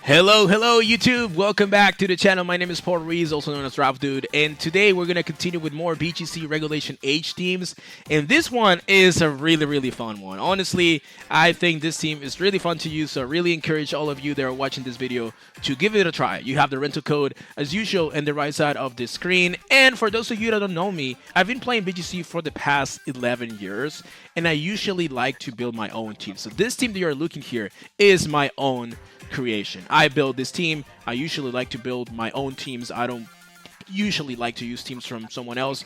Hello YouTube! Welcome back to the channel. My name is Paul Reese, also known as Ralph Dude, and today we're gonna continue with more BGC Regulation H teams. And this one is a really fun one. Honestly, I think this team is really fun to use, so I really encourage all of you that are watching this video to give it a try. You have the rental code as usual in the right side of the screen. And for those of you that don't know me, I've been playing BGC for the past 11 years, and I usually like to build my own team. So this team that you're looking here is my own creation. I build this team. I usually like to build my own teams. I don't usually like to use teams from someone else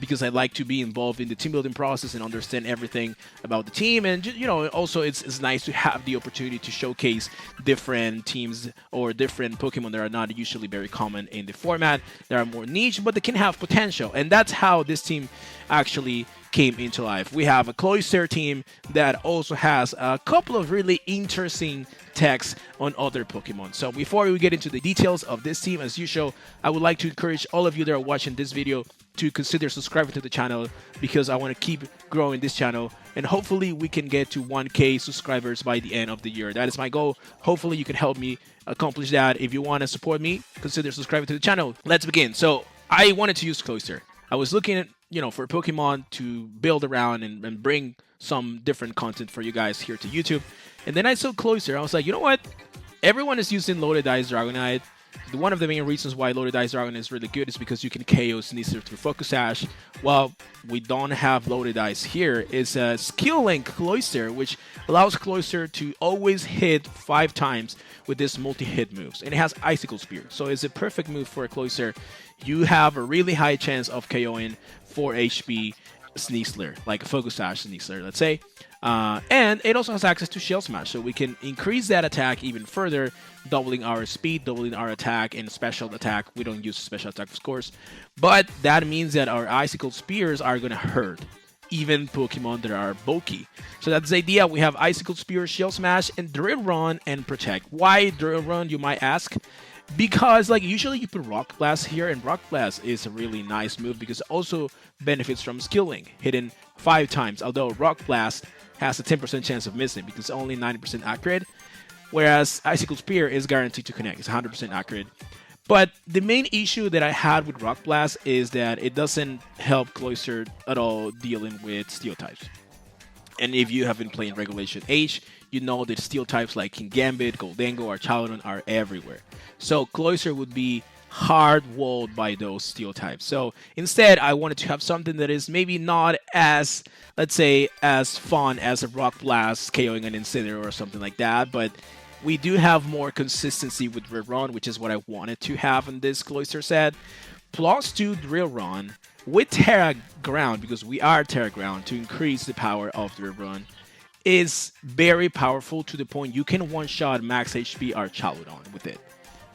because I like to be involved in the team building process and understand everything about the team. And also it's nice to have the opportunity to showcase different teams or different Pokemon that are not usually very common in the format. They are more niche, but they can have potential, and that's how this team actually came into life. We have a Cloyster team that also has a couple of really interesting techs on other Pokemon. So before we get into the details of this team, as usual, I would like to encourage all of you that are watching this video to consider subscribing to the channel, because I want to keep growing this channel, and hopefully we can get to 1K subscribers by the end of the year. That is my goal. Hopefully you can help me accomplish that. If you want to support me, consider subscribing to the channel. Let's begin. So I wanted to use Cloyster. I was looking at for Pokemon to build around and bring some different content for you guys here to YouTube. And then I saw Cloyster. I was like, you know what? Everyone is using Loaded Ice Dragonite. One of the main reasons why Loaded Ice Dragonite is really good is because you can KO Sneasler through Focus Sash. Well, we don't have Loaded Ice here. It's a Skill Link Cloyster, which allows Cloyster to always hit 5 times with this multi-hit moves. And it has Icicle Spear, so it's a perfect move for a Cloyster. You have a really high chance of KOing 4 HP Sneasler, like a Focus Sash Sneasler, let's say. And it also has access to Shell Smash, so we can increase that attack even further, doubling our speed, doubling our attack, and special attack. We don't use special attack, of course, but that means that our Icicle Spears are going to hurt even Pokemon that are bulky. So that's the idea. We have Icicle Spear, Shell Smash, and Drill Run and Protect. Why Drill Run, you might ask? Because usually you put Rock Blast here, and Rock Blast is a really nice move because it also benefits from Skill Link, hitting 5 times, although Rock Blast has a 10% chance of missing because it's only 90% accurate, whereas Icicle Spear is guaranteed to connect. It's 100% accurate. But the main issue that I had with Rock Blast is that it doesn't help Cloyster at all dealing with Steel types. And if you have been playing Regulation H, you know that Steel types like King Gambit, Goldengo, Archaludon are everywhere. So Cloyster would be hard-walled by those Steel types. So instead, I wanted to have something that is maybe not as, let's say, as fun as a Rock Blast KOing an Incineroar or something like that, but we do have more consistency with Drill Run, which is what I wanted to have in this Cloyster set. Plus 2 Drill Run with Terra Ground, because we are Terra Ground, to increase the power of Drill Run, is very powerful to the point you can one-shot max HP Archaludon with it.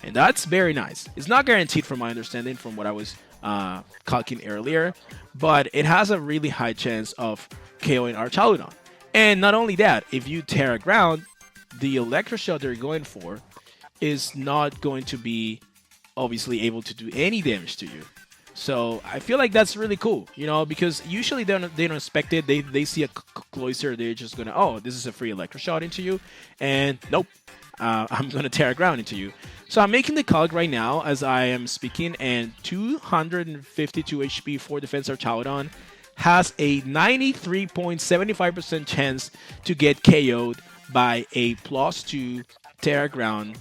And that's very nice. It's not guaranteed from my understanding from what I was calculating earlier, but it has a really high chance of KOing Archaludon. And not only that, if you Terra Ground, the Electroshock they're going for is not going to be obviously able to do any damage to you. So I feel like that's really cool, because usually they don't expect it. They see a Cloyster, they're just gonna, oh, this is a free Electroshot into you, and nope, I'm gonna Terra Ground into you. So I'm making the calc right now as I am speaking, and 252 HP for Defense Archaludon has a 93.75% chance to get KO'd by a plus 2 Terra Ground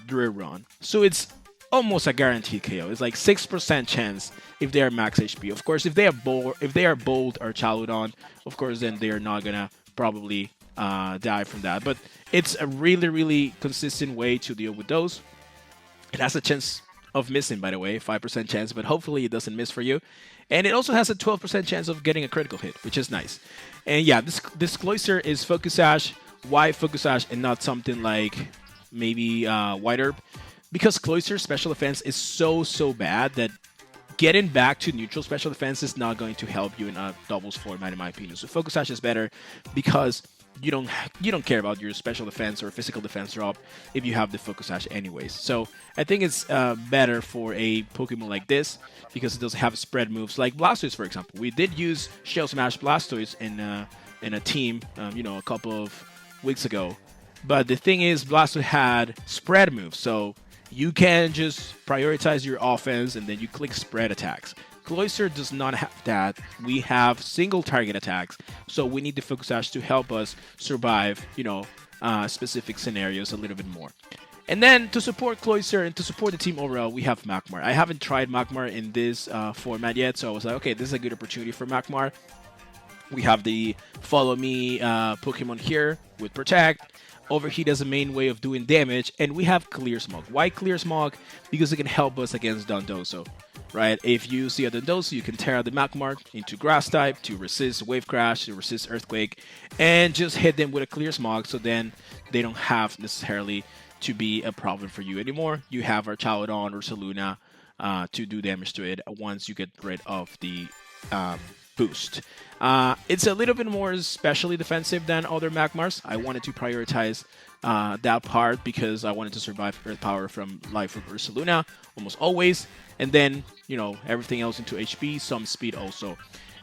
Drill Run. So it's almost a guaranteed KO. It's like 6% chance if they are max HP. Of course, if they are bold Archaludon, of course, then they are not gonna probably die from that. But it's a really consistent way to deal with those. It has a chance of missing, by the way, 5% chance, but hopefully it doesn't miss for you. And it also has a 12% chance of getting a critical hit, which is nice. And yeah, this Cloyster is Focus Sash. Why Focus Sash and not something like maybe White Herb? Because Cloyster's special defense is so bad that getting back to neutral special defense is not going to help you in a doubles format, in my opinion. So Focus Sash is better because you don't care about your special defense or physical defense drop if you have the Focus Sash anyways. So I think it's better for a Pokemon like this because it doesn't have spread moves like Blastoise, for example. We did use Shell Smash Blastoise in a team, a couple of weeks ago, But the thing is, Blastoise had spread moves, so you can just prioritize your offense and then you click spread attacks. Cloyster does not have that. We have single target attacks, so we need the Focus Sash to help us survive, specific scenarios a little bit more. And then to support Cloyster and to support the team overall, we have Magmar. I haven't tried Magmar in this format yet, so I was like, okay, this is a good opportunity for Magmar. We have the Follow Me Pokemon here with Protect. Overheat as a main way of doing damage, and we have Clear Smog. Why Clear Smog? Because it can help us against Dondozo, right? If you see a Dondozo, you can tear out the Magmar into Grass type to resist Wave Crash, to resist Earthquake, and just hit them with a Clear Smog, so then they don't have necessarily to be a problem for you anymore. You have Archaludon or Saluna to do damage to it once you get rid of the boost. It's a little bit more specially defensive than other Magmars. I wanted to prioritize that part because I wanted to survive Earth Power from Life of Ursaluna almost always, and then everything else into HP, some speed also.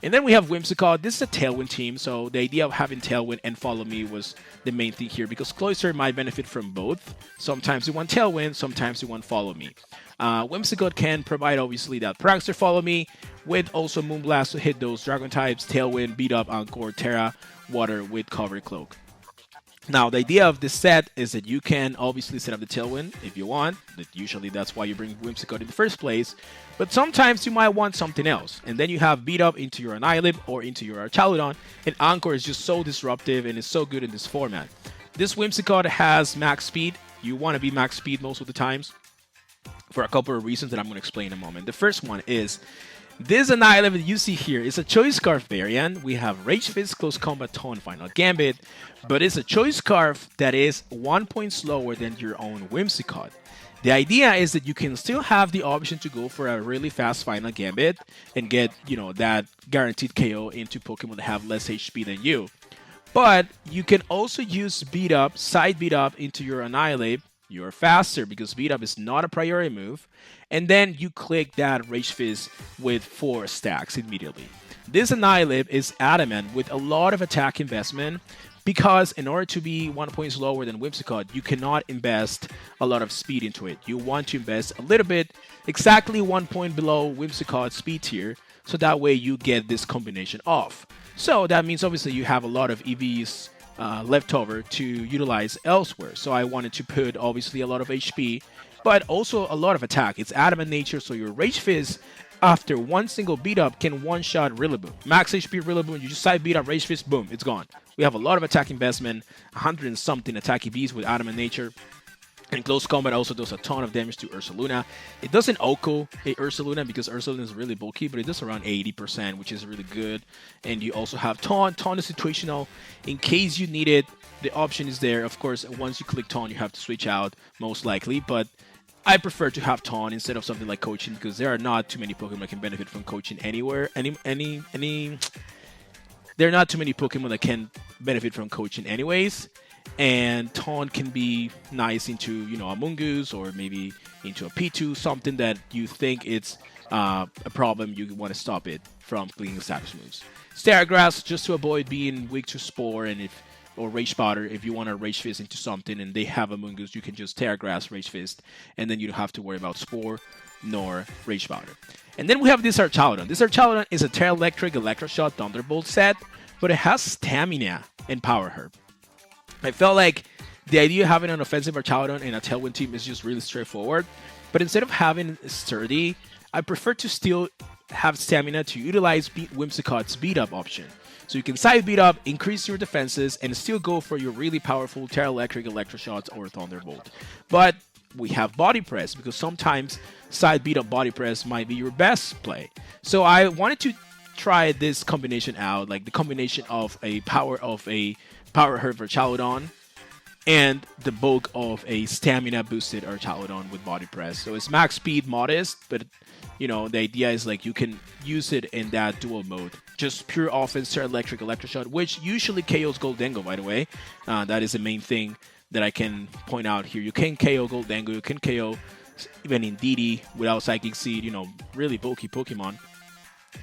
And then we have Whimsicott. This is a Tailwind team, so the idea of having Tailwind and Follow Me was the main thing here because Cloyster might benefit from both. Sometimes you want Tailwind, sometimes you want Follow Me. Whimsicott can provide obviously that Prankster Follow Me with also Moonblast to hit those Dragon types, Tailwind, Beat Up, Encore, Terra, Water with Cover Cloak. Now, the idea of this set is that you can obviously set up the Tailwind if you want. Usually that's why you bring Whimsicott in the first place. But sometimes you might want something else. And then you have Beat Up into your Annihilate or into your Archaludon. And Encore is just so disruptive and is so good in this format. This Whimsicott has max speed. You want to be max speed most of the times for a couple of reasons that I'm going to explain in a moment. The first one is this Annihilate that you see here is a Choice Scarf variant. We have Rage Fist, Close Combat, Taunt, Final Gambit, but it's a Choice Scarf that is 1 point slower than your own Whimsicott. The idea is that you can still have the option to go for a really fast Final Gambit and get, that guaranteed KO into Pokemon that have less HP than you. But you can also use Beat Up, Side Beat Up into your Annihilate. You're faster because Beat Up is not a priority move. And then you click that Rage Fist with 4 stacks immediately. This Annihilate is adamant with a lot of attack investment because in order to be 1 point slower than Whimsicott, you cannot invest a lot of speed into it. You want to invest a little bit, exactly 1 point below Whimsicott's speed tier, so that way you get this combination off. So that means obviously you have a lot of EVs left over to utilize elsewhere. So I wanted to put obviously a lot of HP, but also a lot of attack. It's adamant nature, so your Rage Fist after one single beat up can one-shot Rillaboom. Max HP Rillaboom, you just side beat up Rage Fist, boom, it's gone. We have a lot of attack investment, 100 and something attack EVs with adamant nature. And Close Combat also does a ton of damage to Ursaluna. It doesn't OHKO a Ursaluna because Ursaluna is really bulky, but it does around 80%, which is really good. And you also have Taunt. Taunt is situational. In case you need it, the option is there. Of course, once you click Taunt, you have to switch out, most likely. But I prefer to have Taunt instead of something like Coaching because there are not too many Pokemon that can benefit from Coaching anywhere. There are not too many Pokemon that can benefit from Coaching anyways. And Taunt can be nice into, a Mungoose or maybe into a P2, something that you think it's a problem, you want to stop it from clicking status moves. Stare Grass, just to avoid being weak to Spore or Rage Spotter. If you want to Rage Fist into something and they have a Mungoose, you can just Tear Grass, Rage Fist, and then you don't have to worry about Spore nor Rage Spotter. And then we have this Archaludon. This Archaludon is a Terra Electric Electroshot Thunderbolt set, but it has Stamina and Power Herb. I felt like the idea of having an offensive Archaludon and a Tailwind team is just really straightforward. But instead of having Sturdy, I prefer to still have Stamina to utilize Whimsicott's Beat Up option. So you can side Beat Up, increase your defenses, and still go for your really powerful Terra Electric, Electroshots, or Thunderbolt. But we have Body Press, because sometimes side Beat Up Body Press might be your best play. So I wanted to try this combination out, like the combination of a Power Herb Archaludon and the bulk of a Stamina boosted Archaludon with Body Press. So it's max speed modest, but the idea is like you can use it in that dual mode. Just pure offense, Terra Electric, Electroshot, which usually KOs Goldengo, by the way. That is the main thing that I can point out here. You can KO Goldengo, you can KO even Indeedee without Psychic Seed, really bulky Pokemon.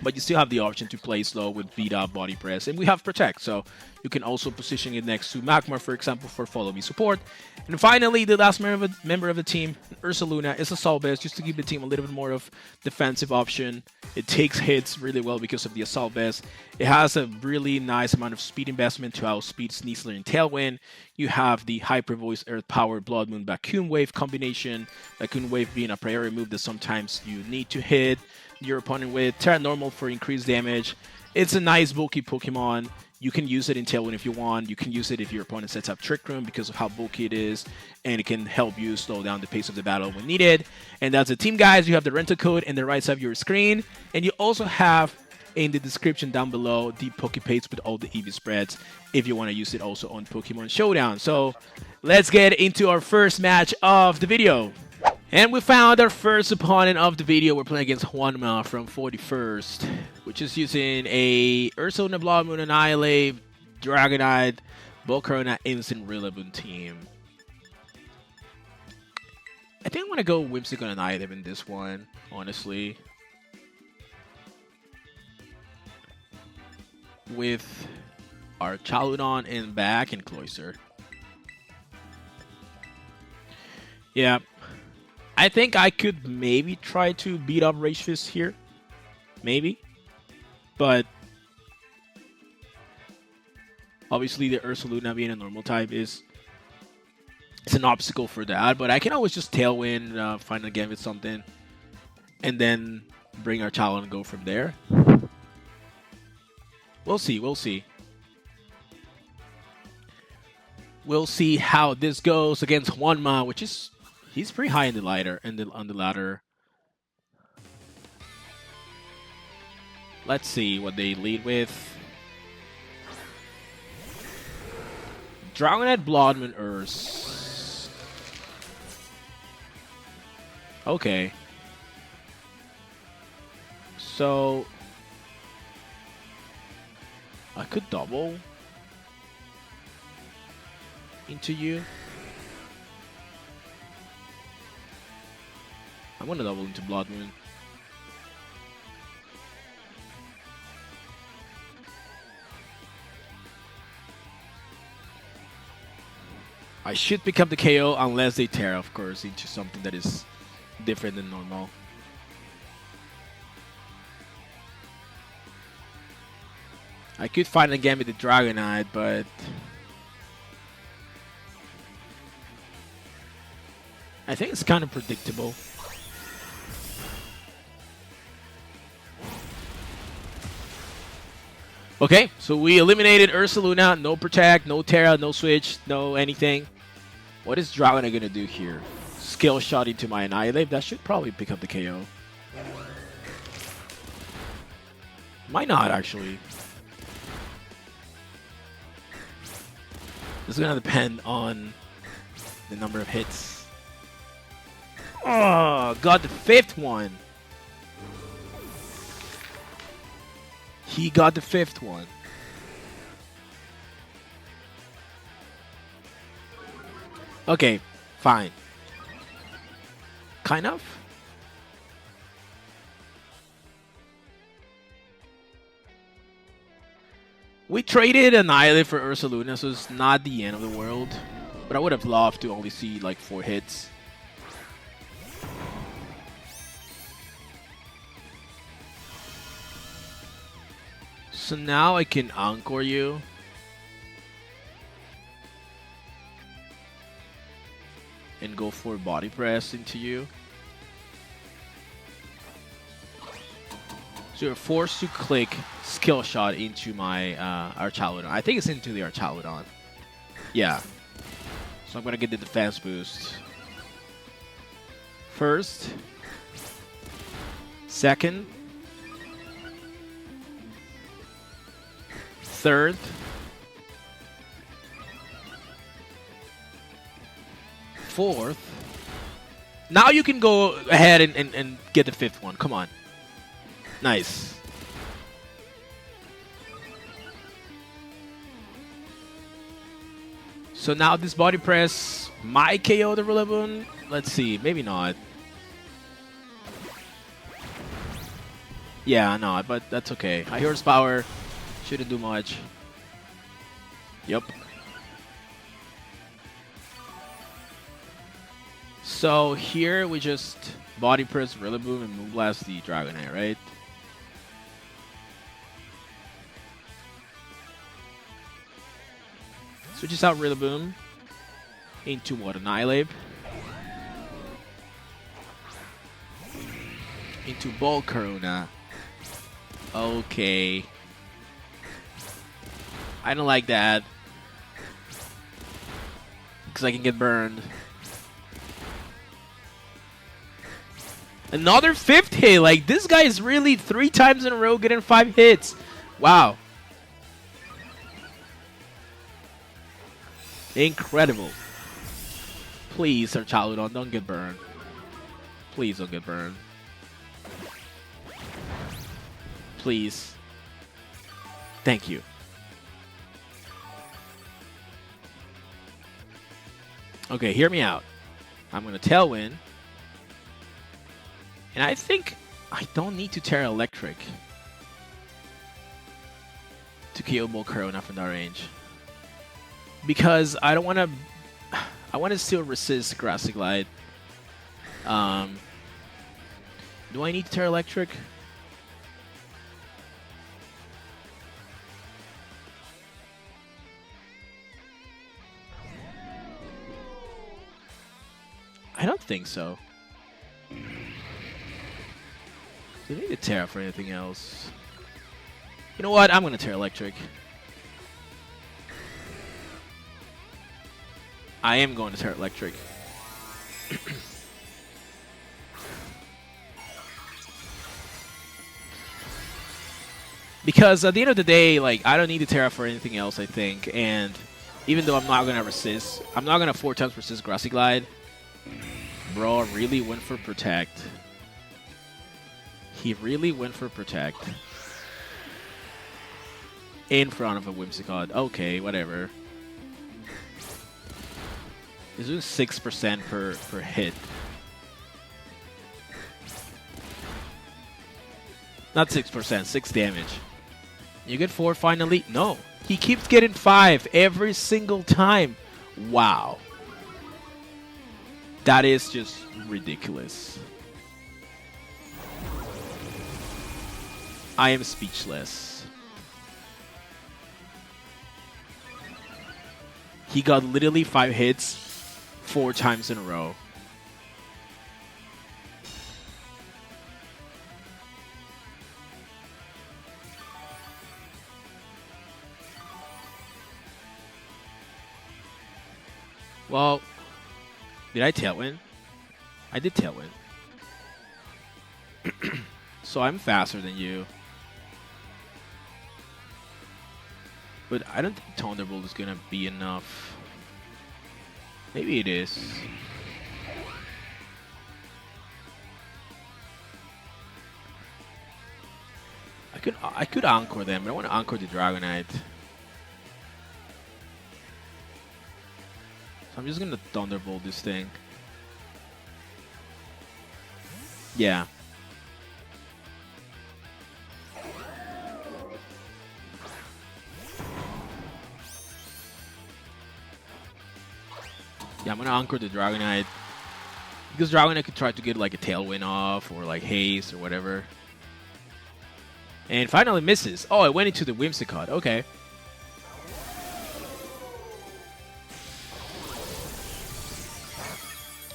But you still have the option to play slow with beat up, body press, and we have protect, so you can also position it next to Magmar, for example, for follow me support. And finally, the last member of the team, Ursaluna, is Assault Vest, just to give the team a little bit more of defensive option. It takes hits really well because of the Assault Vest. It has a really nice amount of speed investment to outspeed Sneasler and Tailwind. You have the Hyper Voice, Earth Power, Blood Moon, Vacuum Wave combination. Vacuum Wave being a priority move that sometimes you need to hit your opponent with. Terra Normal for increased damage. It's a nice bulky Pokemon. You can use it in Tailwind if you want. You can use it if your opponent sets up Trick Room because of how bulky it is, and it can help you slow down the pace of the battle when needed. And that's the team, guys. You have the rental code in the right side of your screen, and you also have in the description down below the Pokepage with all the EV spreads if you want to use it also on Pokemon Showdown. So let's get into our first match of the video. And we found our first opponent of the video. We're playing against Juanma from 41st, which is using a Ursaluna, Blood Moon, Annihilate, Dragonite, Volcarona, Instant Rillaboom team. I think I'm going to go Whimsicott Annihilate in this one, honestly. With Archaludon in back and Cloyster. Yeah. I think I could maybe try to beat up Rage Fist here. Maybe. But obviously the Ursaluna being a normal type is an obstacle for that. But I can always just Tailwind, find a game with something, and then bring our Archaludon and go from there. We'll see, we'll see. We'll see how this goes against Juanma, which is he's pretty high in the ladder. On the ladder. Let's see what they lead with. Dragonite, Bloodmoon, Earth. Okay. So I could double into you. I'm gonna double into Blood Moon. I should pick up the KO unless they tear, of course, into something that is different than normal. I could fight again with the Dragonite, but I think it's kind of predictable. Okay, so we eliminated Ursaluna. No Protect, no Terra, no Switch, no anything. What is Dragonite going to do here? Skill Shot into my Annihilate. That should probably pick up the KO. Might not, actually. This is going to depend on the number of hits. Oh, got the 5th one. He got the 5th one. Okay, fine. Kind of. We traded Annihilate for Ursaluna, so it's not the end of the world. But I would have loved to only see like 4 hits. So now I can Encore you. And go for Body Press into you. So you're forced to click Skill Shot into my Archaludon. I think it's into the Archaludon. Yeah. So I'm going to get the defense boost. First. Second. Third. Fourth. Now you can go ahead and get the 5th one. Come on. Nice. So now this Body Press might KO the Rillaboom. Let's see. Maybe not. Yeah, no, but that's okay. High horsepower shouldn't do much. Yep. So here we just body press, Rillaboom, and Moonblast the Dragonite, right? Switches out Rillaboom into what? Annihilate. Into Volcarona. Okay. I don't like that. Because I can get burned. Another 5th hit. Like, this guy is really 3 times in a row getting 5 hits. Wow. Incredible. Please, Archaludon, don't get burned. Please don't get burned. Please. Thank you. Okay, hear me out. I'm going to Tailwind. And I think I don't need to Terra Electric to kill Volcarona from that range. Because I don't want to... I want to still resist Grassy Glide. Do I need to Terra Electric? I don't think so. Do I need to Terra for anything else? You know what? I'm going to Terra Electric. I am going to Terra Electric. Because at the end of the day, like, I don't need to Terra for anything else, I think. And even though I'm not going to resist, I'm not going to 4 times resist Grassy Glide. Bro really went for Protect. He really went for Protect. In front of a Whimsicott. Okay, whatever. He's doing 6% per hit. Not 6%, 6 damage. You get 4 finally? No. He keeps getting 5 every single time. Wow. That is just ridiculous. I am speechless. He got literally 5 hits 4 times in a row. Well, did I Tailwind? I did Tailwind. So I'm faster than you. But I don't think Thunderbolt is going to be enough. Maybe it is. I could Encore them, but I want to Encore the Dragonite. So I'm just going to Thunderbolt this thing. Yeah. Yeah, I'm gonna Anchor the Dragonite. Because Dragonite could try to get like a Tailwind off or like Haste or whatever. And finally misses. Oh, it went into the Whimsicott. Okay.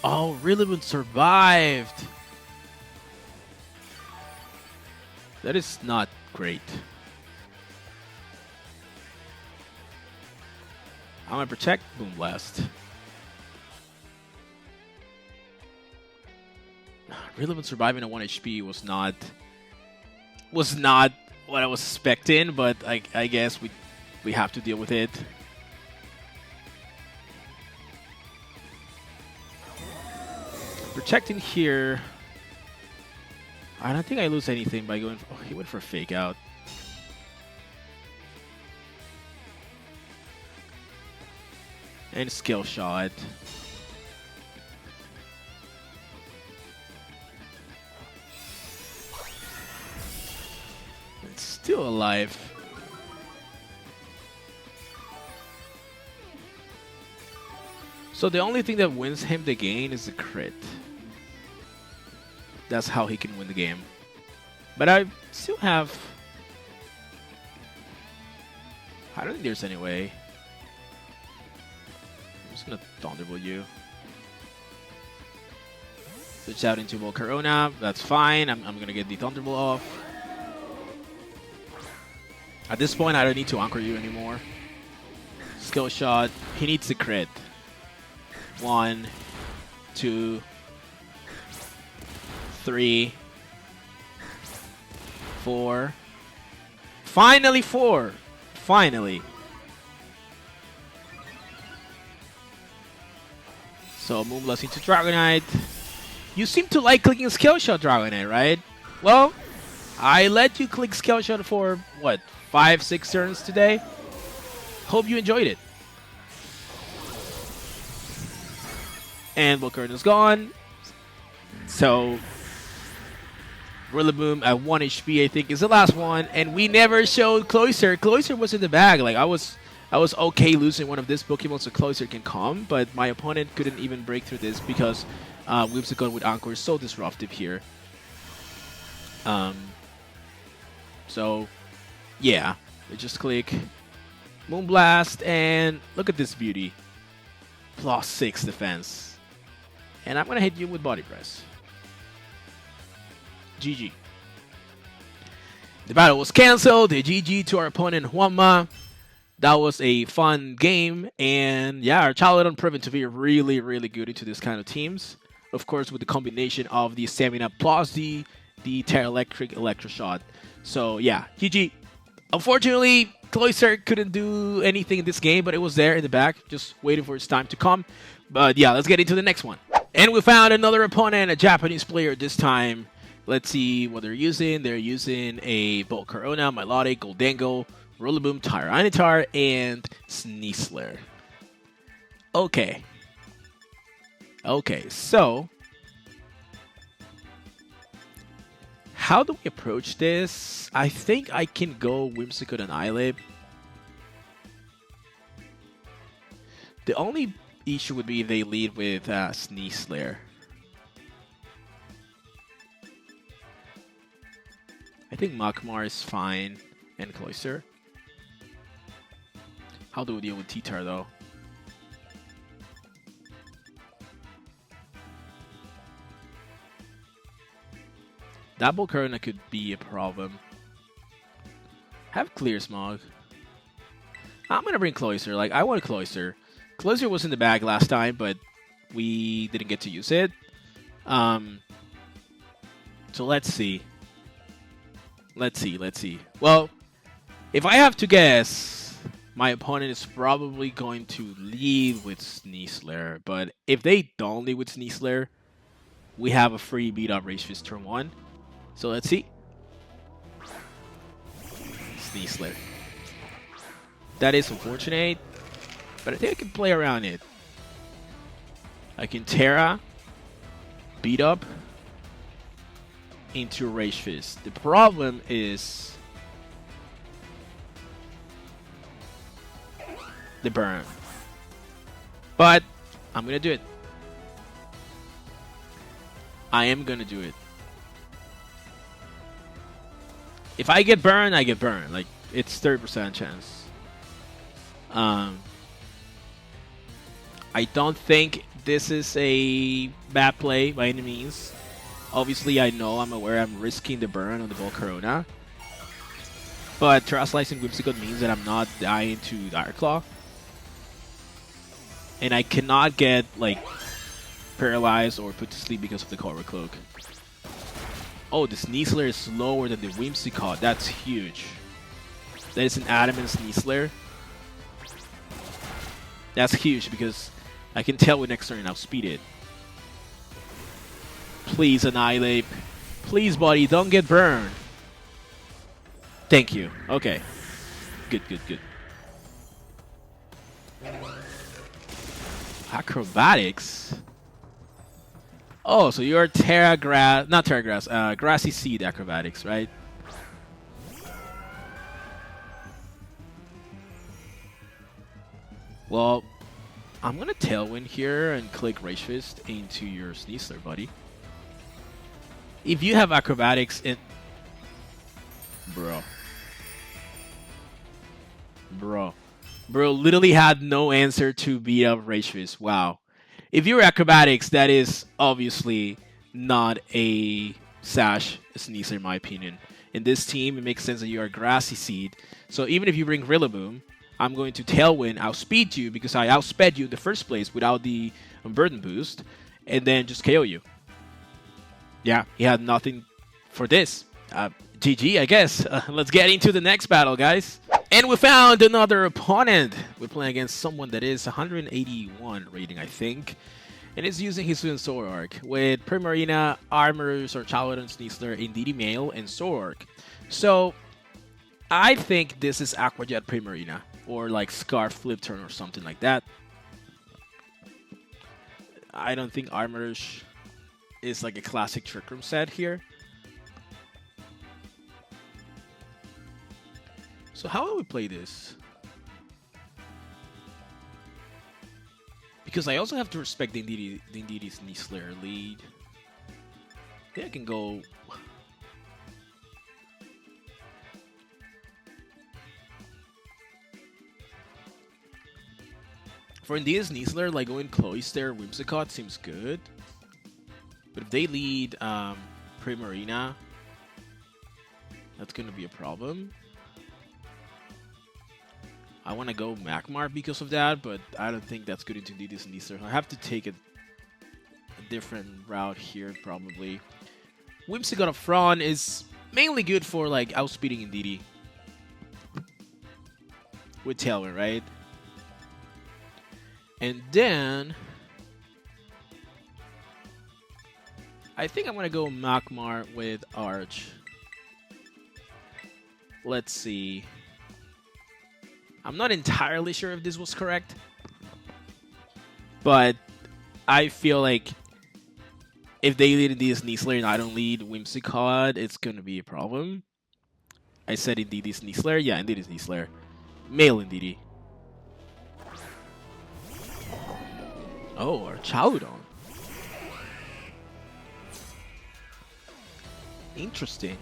Oh, Rillaboom survived. That is not great. I'm gonna protect Boomblast. Rillaboom surviving at 1 HP was not what I was expecting, but I guess we have to deal with it. Protecting here. I don't think I lose anything by going. Oh, he went for Fake Out. And Skill Shot. Still alive. So the only thing that wins him the game is the crit. That's how he can win the game. But I still have... I don't think there's any way. I'm just gonna Thunderbolt you. Switch out into Volcarona. That's fine. I'm gonna get the Thunderbolt off. At this point, I don't need to anchor you anymore. Skill shot. He needs the crit. 1, 2, 3, 4. Finally 4. Finally. So Moonblast into Dragonite. You seem to like clicking Skill Shot Dragonite, right? Well, I let you click Skill Shot for, what, 5-6 turns today? Hope you enjoyed it. And Volcarona is gone. So Rillaboom at 1 HP, I think, is the last one. And we never showed Cloyster. Cloyster was in the bag. Like, I was okay losing one of these Pokemon so Cloyster can come, but my opponent couldn't even break through this because Whimsicott with Anchor is so disruptive here. So, yeah. We just click Moonblast, and look at this beauty. +6 defense. And I'm going to hit you with Body Press. GG. The battle was cancelled. GG to our opponent, Juanma. That was a fun game. And yeah, Archaludon proven to be really, really good into this kind of teams. Of course, with the combination of the stamina plus the Terra Electric Electro Shot. So yeah, GG. Unfortunately, Cloyster couldn't do anything in this game, but it was there in the back, just waiting for its time to come. But yeah, let's get into the next one. And we found another opponent, a Japanese player this time. Let's see what they're using. They're using a Volcarona, Milotic, Goldango, Rillaboom, Tyranitar, and Sneasler. Okay. Okay, so how do we approach this? I think I can go Whimsicott and Icicle. The only issue would be if they lead with Sneasler. I think Magmar is fine, and Cloyster. How do we deal with T-Tar though? That Volcarona could be a problem. Have Clear Smog. I'm gonna bring Cloyster. Like, I want Cloyster. Cloyster was in the bag last time, but we didn't get to use it. So let's see. Let's see. Well, if I have to guess, my opponent is probably going to lead with Sneasler. But if they don't lead with Sneasler, we have a free beat up Rage Fist turn 1. So let's see. Sneasler. That is unfortunate, but I think I can play around it. I can Terra, beat up into Rage Fist. The problem is the burn. But I'm gonna do it. I am gonna do it. If I get burned, I get burned. Like, it's 30% chance. I don't think this is a bad play by any means. Obviously, I'm aware I'm risking the burn on the Volcarona. But Terra Slicing Whimsicott means that I'm not dying to Dire Claw. And I cannot get, like, paralyzed or put to sleep because of the Cobra Cloak. Oh, the Sneasler is slower than the Whimsicott. That's huge. That is an Adamant Sneasler. That's huge because I can tell with next turn I'll speed it. Please annihilate. Please, buddy, don't get burned. Thank you. Okay. Good. Acrobatics? Oh, so you're Grassy Seed Acrobatics, right? Well, I'm gonna Tailwind here and click Rage Fist into your Sneasler, buddy. If you have Acrobatics in... Bro. Bro literally had no answer to beat up Rage Fist. Wow. If you're Acrobatics, that is obviously not a Sash Sneasler in my opinion. In this team, it makes sense that you are Grassy Seed. So even if you bring Rillaboom, I'm going to Tailwind, outspeed you because I outsped you in the first place without the Burden Boost, and then just KO you. Yeah, he had nothing for this. GG, I guess. Let's get into the next battle, guys. And we found another opponent. We're playing against someone that is 181 rating, I think. And is using his Zoroark with Primarina, Armorers, Archaludon, Sneasler, Indeedee Male, and Zoroark. So, I think this is Aqua Jet Primarina, or like Scarf Flip Turn or something like that. I don't think Armorers is like a classic Trick Room set here. So how will we play this? Because I also have to respect the Indeedee's Sneasler lead. I think I can go... For Indeedee's Sneasler, like going Cloyster, Whimsicott seems good. But if they lead Primarina, that's going to be a problem. I want to go Magmar because of that, but I don't think that's good into Indeedee's Sneasler. I have to take a different route here, probably. Whimsicott up front is mainly good for like outspeeding Indeedee with Tailwind, right? And then I think I'm gonna go Magmar with Arch. Let's see. I'm not entirely sure if this was correct, but I feel like if they lead Indeedee's Sneasler and I don't lead Whimsicott, it's gonna be a problem. I said Indeedee's Sneasler, yeah, Indeedee's Sneasler, male Indeedee. Oh, Archaludon. Interesting.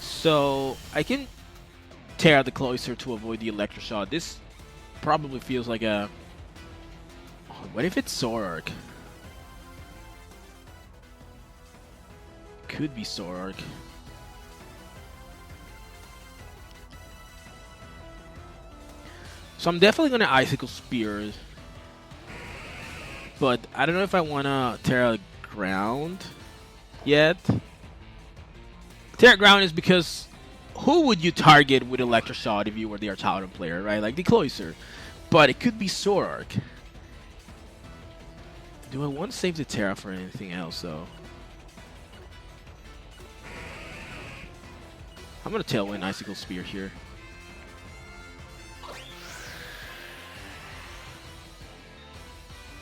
So I can tear out the Cloyster to avoid the Electro Shot. This probably feels like a... Oh, what if it's Zoroark? Could be Zoroark. So I'm definitely going to Icicle Spear. But I don't know if I want to tear out Ground yet. Tear out Ground is because who would you target with Electro Shot if you were the Archaludon player, right? Like the Cloyster. But it could be Zoroark. Do I want to save the Terra for anything else, though? I'm going to Tailwind Icicle Spear here.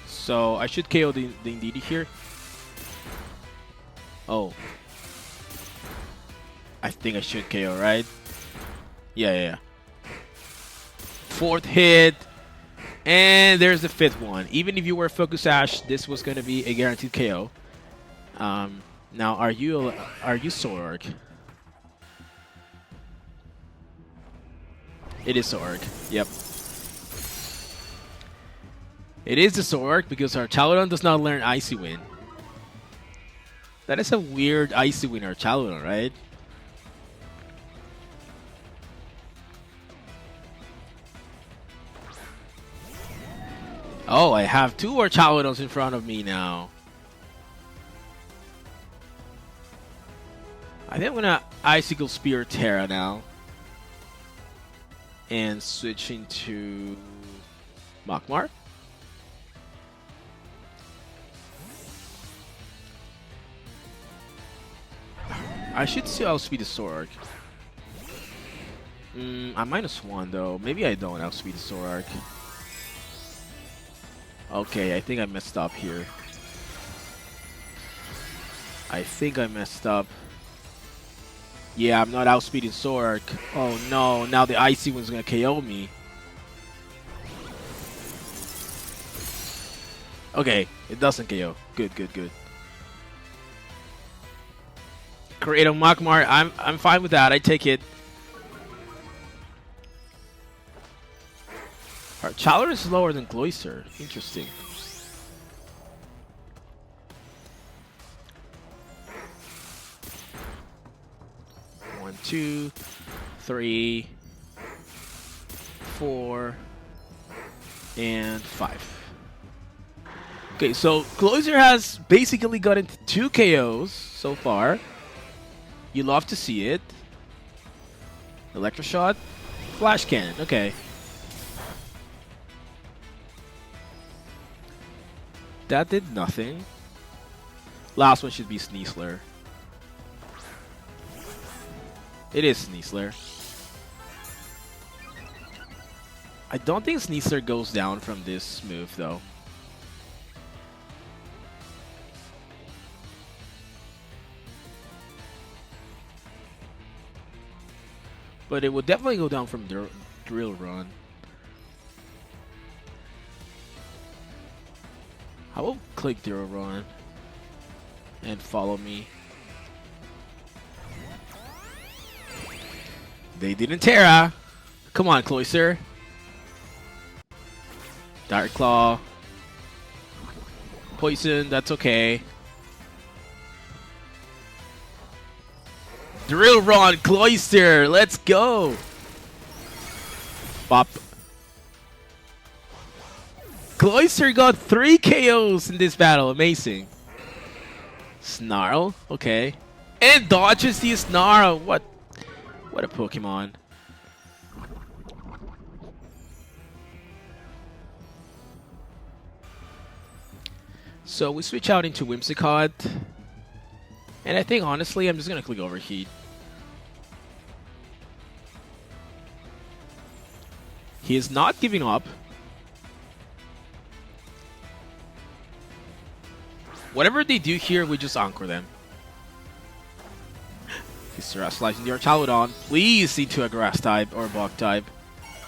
So I should KO the Indeedee here. Oh. I think I should KO, right? Yeah. Fourth hit. And there's the fifth one. Even if you were Focus Ash, this was going to be a guaranteed KO. Now, are you Zoroark? It is Zoroark. Yep. It is the Zoroark because Archaludon does not learn Icy Wind. That is a weird Icy Wind Archaludon, right? Oh, I have two Archaludons in front of me now. I think I'm gonna Icicle Spear Terra now. And switch into Magmar. I should still outspeed the Zoroark. I'm -1 though. Maybe I don't outspeed the Zoroark. Okay, I think I messed up here. I think I messed up. Yeah, I'm not outspeeding Zoroark. Oh no, now the Icy Wind's gonna KO me. Okay, it doesn't KO. Good, good, good. Create a Magmar. I'm fine with that. I take it. Archaludon is lower than Cloyster. Interesting. One, two, three, 4, and 5. Okay, so Cloyster has basically gotten 2 KOs so far. You love to see it. Electroshot, Flash Cannon. Okay. That did nothing. Last one should be Sneasler. It is Sneasler. I don't think Sneasler goes down from this move, though. But it would definitely go down from Drill Run. I will click Drill Run and follow me. They didn't Terra. Come on, Cloyster. Dark Claw. Poison, that's okay. Drill Run, Cloyster, let's go! Bop. Cloyster got 3 KOs in this battle, amazing. Snarl, okay. And dodges the Snarl, what a Pokemon. So we switch out into Whimsicott. And I think, honestly, I'm just going to click Overheat. He is not giving up. Whatever they do here, we just Anchor them. He's slicing the Archaludon. Please into a Grass type or Bug type.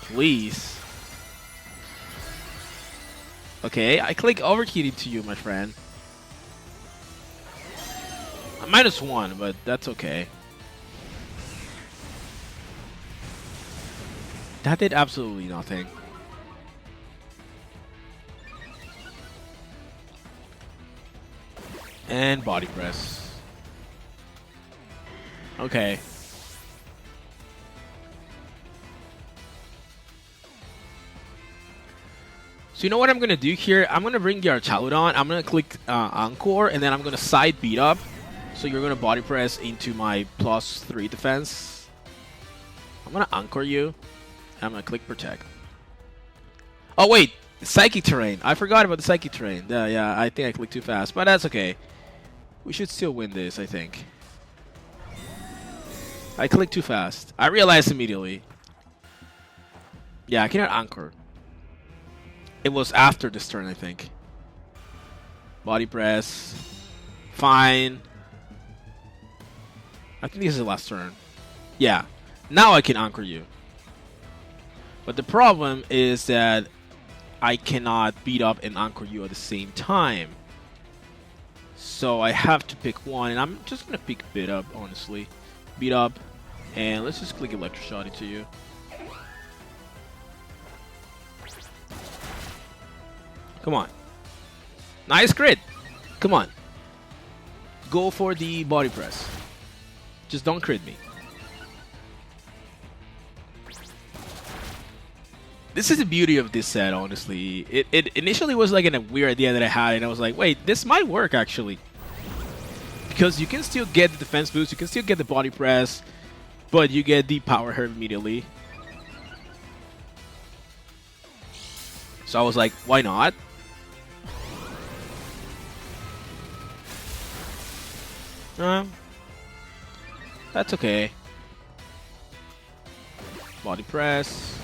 Please. Okay, I click Overheat into you, my friend. I'm -1, but that's okay. That did absolutely nothing. And Body Press. Okay. So you know what I'm going to do here? I'm going to bring the Archaludon. I'm going to click Encore, and then I'm going to side beat up. So you're going to Body Press into my +3 defense. I'm going to Anchor you. I'm going to click Protect. Oh, wait. Psychic Terrain. I forgot about the Psychic Terrain. Yeah, I think I clicked too fast, but that's okay. We should still win this, I think. I clicked too fast. I realized immediately. Yeah, I cannot Anchor. It was after this turn, I think. Body Press. Fine. I think this is the last turn. Yeah. Now I can Anchor you. But the problem is that I cannot beat up and Anchor you at the same time. So I have to pick one, and I'm just going to pick Beat Up, honestly. Beat Up, and let's just click Electroshot into you. Come on. Nice crit. Come on. Go for the Body Press. Just don't crit me. This is the beauty of this set, honestly. It initially was like a weird idea that I had, and I was like, wait, this might work, actually. Because you can still get the defense boost, you can still get the Body Press, but you get the Power Herb immediately. So I was like, why not? That's okay. Body Press.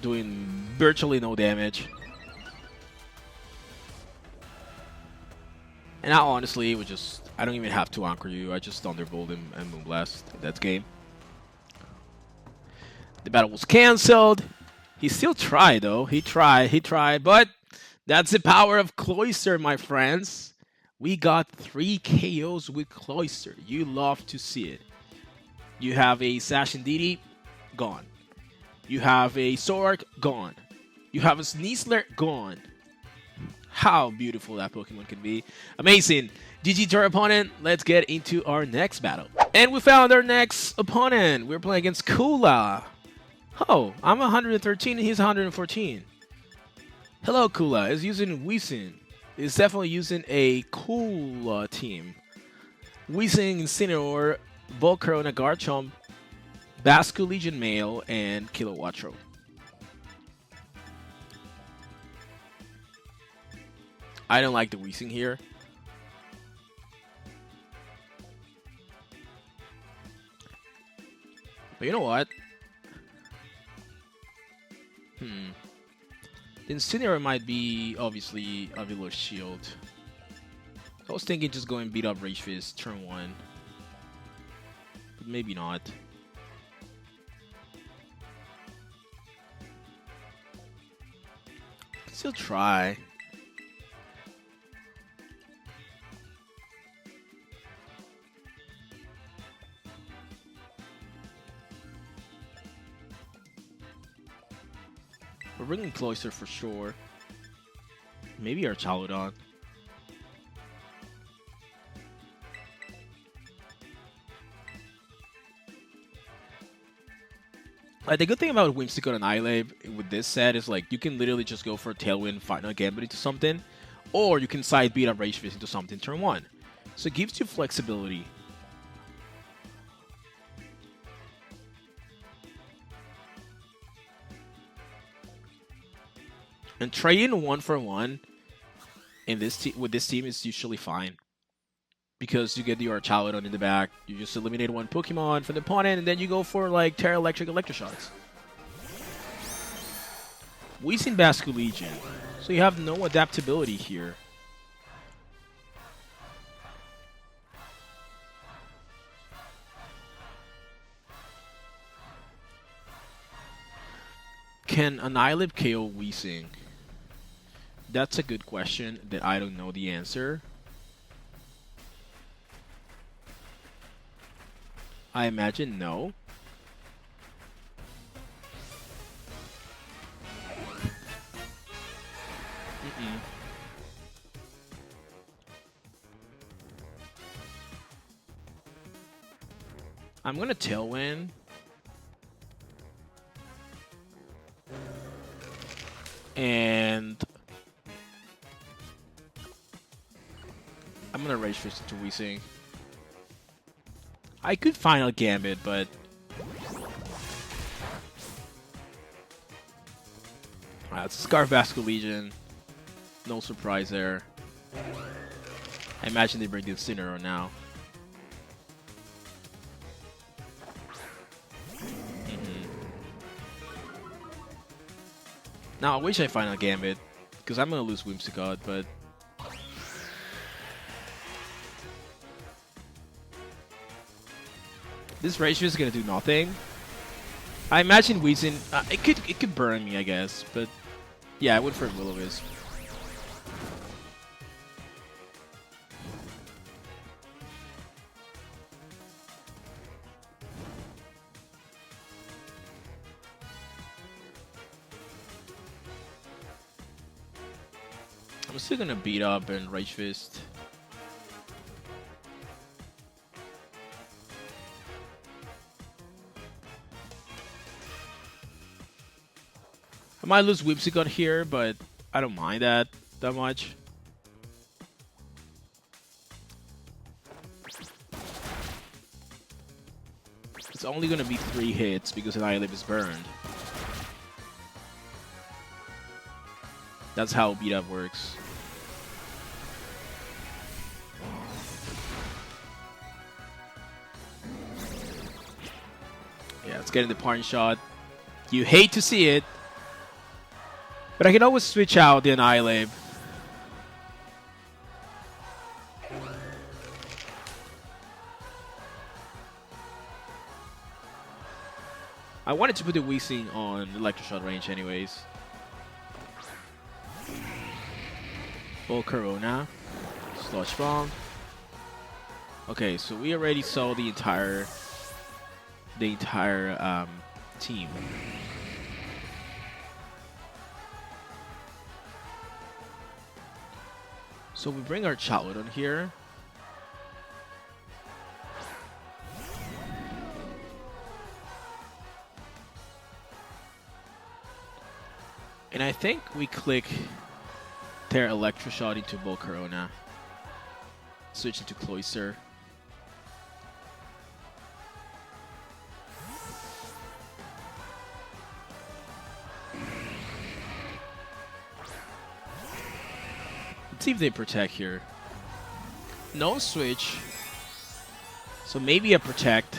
Doing virtually no damage. And now, honestly, we just... I don't even have to Anchor you. I just Thunderbolt him and Moonblast. That's game. The battle was cancelled. He still tried, though. He tried, but That's the power of Cloyster, my friends. We got 3 KOs with Cloyster. You love to see it. You have a Sash and DD, gone. You have a Sork, gone. You have a Sneasler, gone. How beautiful that Pokemon can be. Amazing. GG to our opponent. Let's get into our next battle. And we found our next opponent. We're playing against Kula. Oh, I'm 113 and he's 114. Hello, Kula. Is using Weezing. Is definitely using a Kula team. Weezing, Incineroar, Volcarona, Garchomp, Bascu Legion Male, and Kilowattrel. I don't like the Weezing here. But you know what? The Incineroar might be, obviously, Avilo's Shield. I was thinking just go and beat up Rage Fist turn 1. But maybe not. Still try. We're bringing Cloyster for sure. Maybe Archaludon. The good thing about Whimsicott and Icelave with this set is like you can literally just go for a Tailwind, Final Gambit into something, or you can side beat up Rage Fist into something turn 1. So it gives you flexibility. And trading 1-for-1 in this with this team is usually fine. Because you get your Archaludon in the back, you just eliminate 1 Pokemon from the opponent, and then you go for like Terra Electric Electroshocks. Weezing Bascu Legion, so you have no adaptability here. Can Annihilate KO Weezing? That's a good question that I don't know the answer. I imagine no. I'm gonna Tailwind. And I'm gonna Rage Fist into Weezing. I could Final Gambit, but it's a Scarf Bascu Legion. No surprise there. I imagine they bring the Incineroar now. Now I wish I Final Gambit, because I'm gonna lose Whimsicott, but this Rage Fist is gonna do nothing. I imagine Weezing, it could burn me, I guess, but yeah, I went for Will-O-Wisp. I'm still gonna beat up and Rage Fist. I might lose Whimsicott here, but I don't mind that much. It's only gonna be 3 hits because Annihilate is burned. That's how beat up works. Yeah, it's getting the Parting Shot. You hate to see it. But I can always switch out the Annihilate. I wanted to put the Weezing on Electroshot range anyways. Volcarona. Sludge Bomb. Okay, so we already saw the entire team. So we bring our Archaludon here. And I think we click their Electro Shot into Volcarona. Switch into Cloyster. Let's see if they protect here. No switch. So maybe a protect.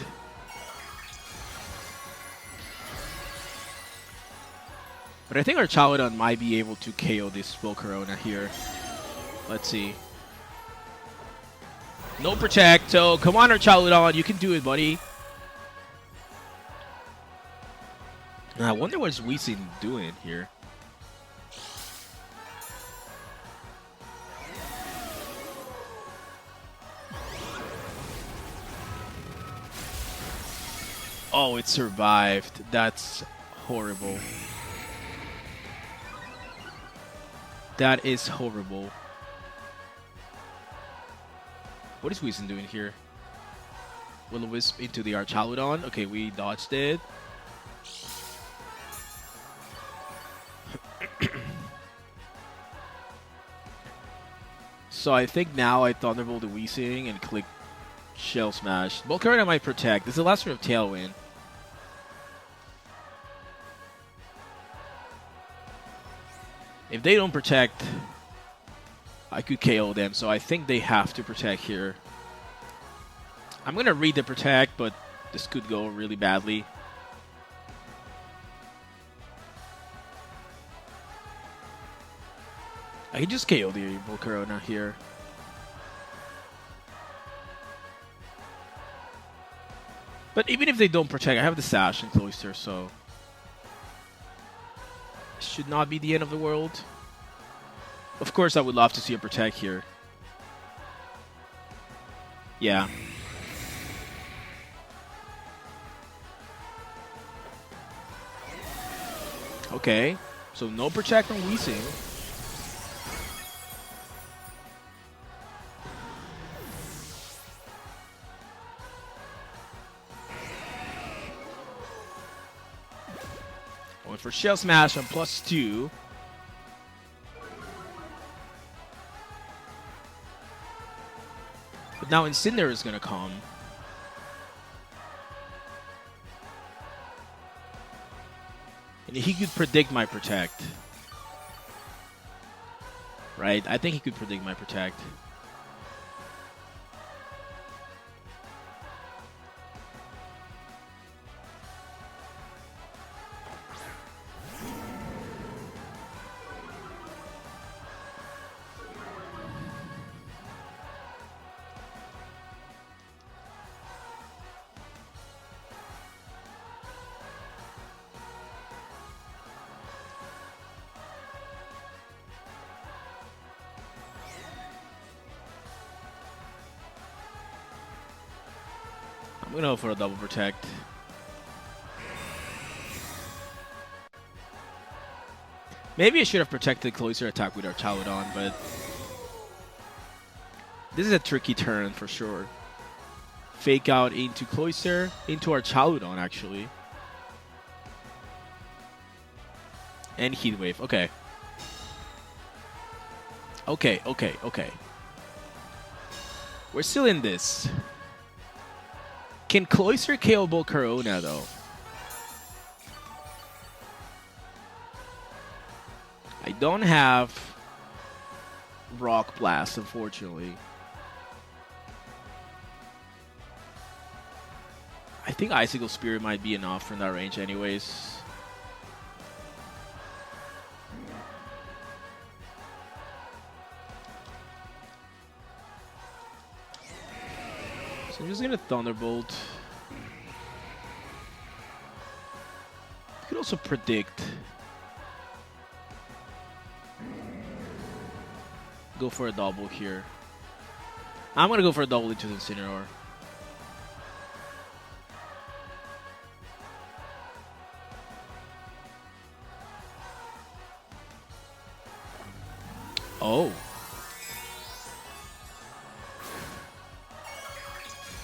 But I think our Archaludon might be able to KO this Volcarona here. Let's see. No protect, so come on Archaludon, you can do it, buddy. I wonder what's Weezing doing here. Oh, it survived. That's horrible. That is horrible. What is Weezing doing here? Will-O-Wisp into the Archaludon. Okay, we dodged it. So I think now I Thunderbolt the Weezing and click Shell Smash. Volcarona might protect. This is the last turn of Tailwind. If they don't protect, I could KO them, so I think they have to protect here. I'm going to read the protect, but this could go really badly. I can just KO the Volcarona here. But even if they don't protect, I have the Sash and Cloyster, so it should not be the end of the world. Of course, I would love to see a protect here. Yeah. Okay, so no protect on Weezing. Going for Shell Smash on +2. But now Incineroar is going to come. And he could predict my protect. Right? I think he could predict my protect. I'm going to go for a double protect. Maybe I should have protected Cloyster attack with Archaludon, but this is a tricky turn for sure. Fake out into Cloyster, into Archaludon actually. And Heat Wave, okay. Okay. We're still in this. Can Cloyster KO Volcarona though? I don't have Rock Blast, unfortunately. I think Icicle Spirit might be enough from that range anyways. So I'm just going to Thunderbolt. You could also predict. Go for a double here. I'm gonna go for a double into the Incineroar. Oh.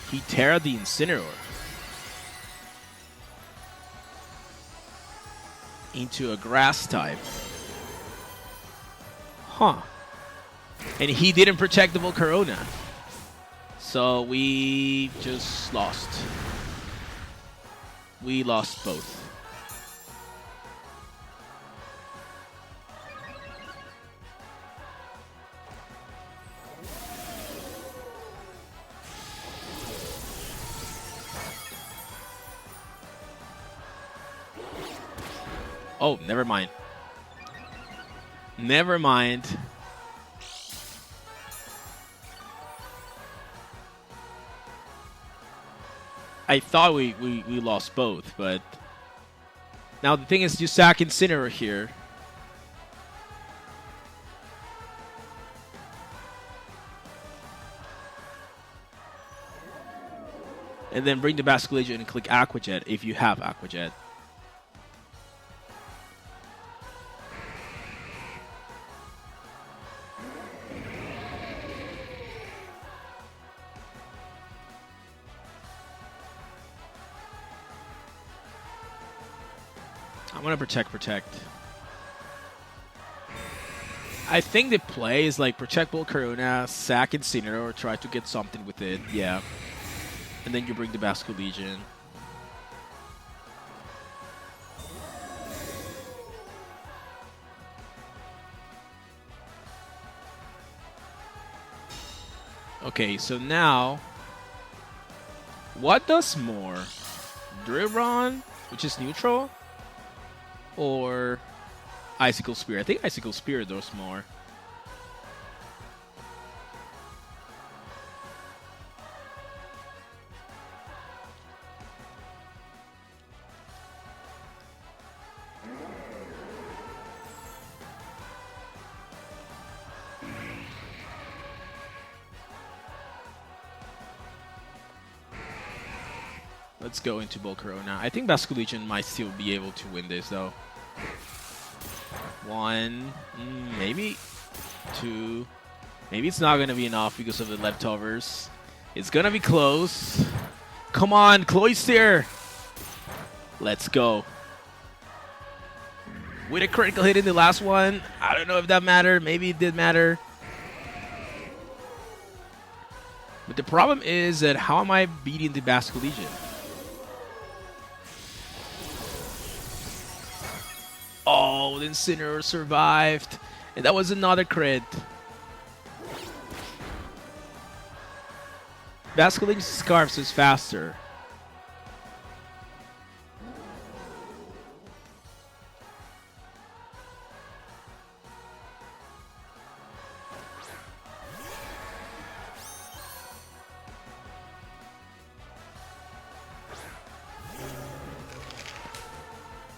He Terra the Incineroar into a grass type. Huh. And he didn't protect the Volcarona. So we just lost. We lost both. Oh, never mind. Never mind. I thought we lost both, but now the thing is you sack Incineroar here. And then bring the Basculation and click Aqua Jet if you have Aqua Jet. I'm gonna protect. I think the play is like protect Volcarona, sack Incineroar, try to get something with it, yeah. And then you bring the Basculation. Okay, so now what does more? Durabron, which is neutral? Or Icicle Spear? I think Icicle Spear does more. Let's go into Volcarona. I think Basculation might still be able to win this, though. 1, maybe 2. Maybe it's not going to be enough because of the leftovers. It's going to be close. Come on, Cloyster! Let's go. With a critical hit in the last one, I don't know if that mattered. Maybe it did matter. But the problem is that how am I beating the Basculation? Oh, the Incineroar survived. And that was another crit. Basculation's Scarfs is faster.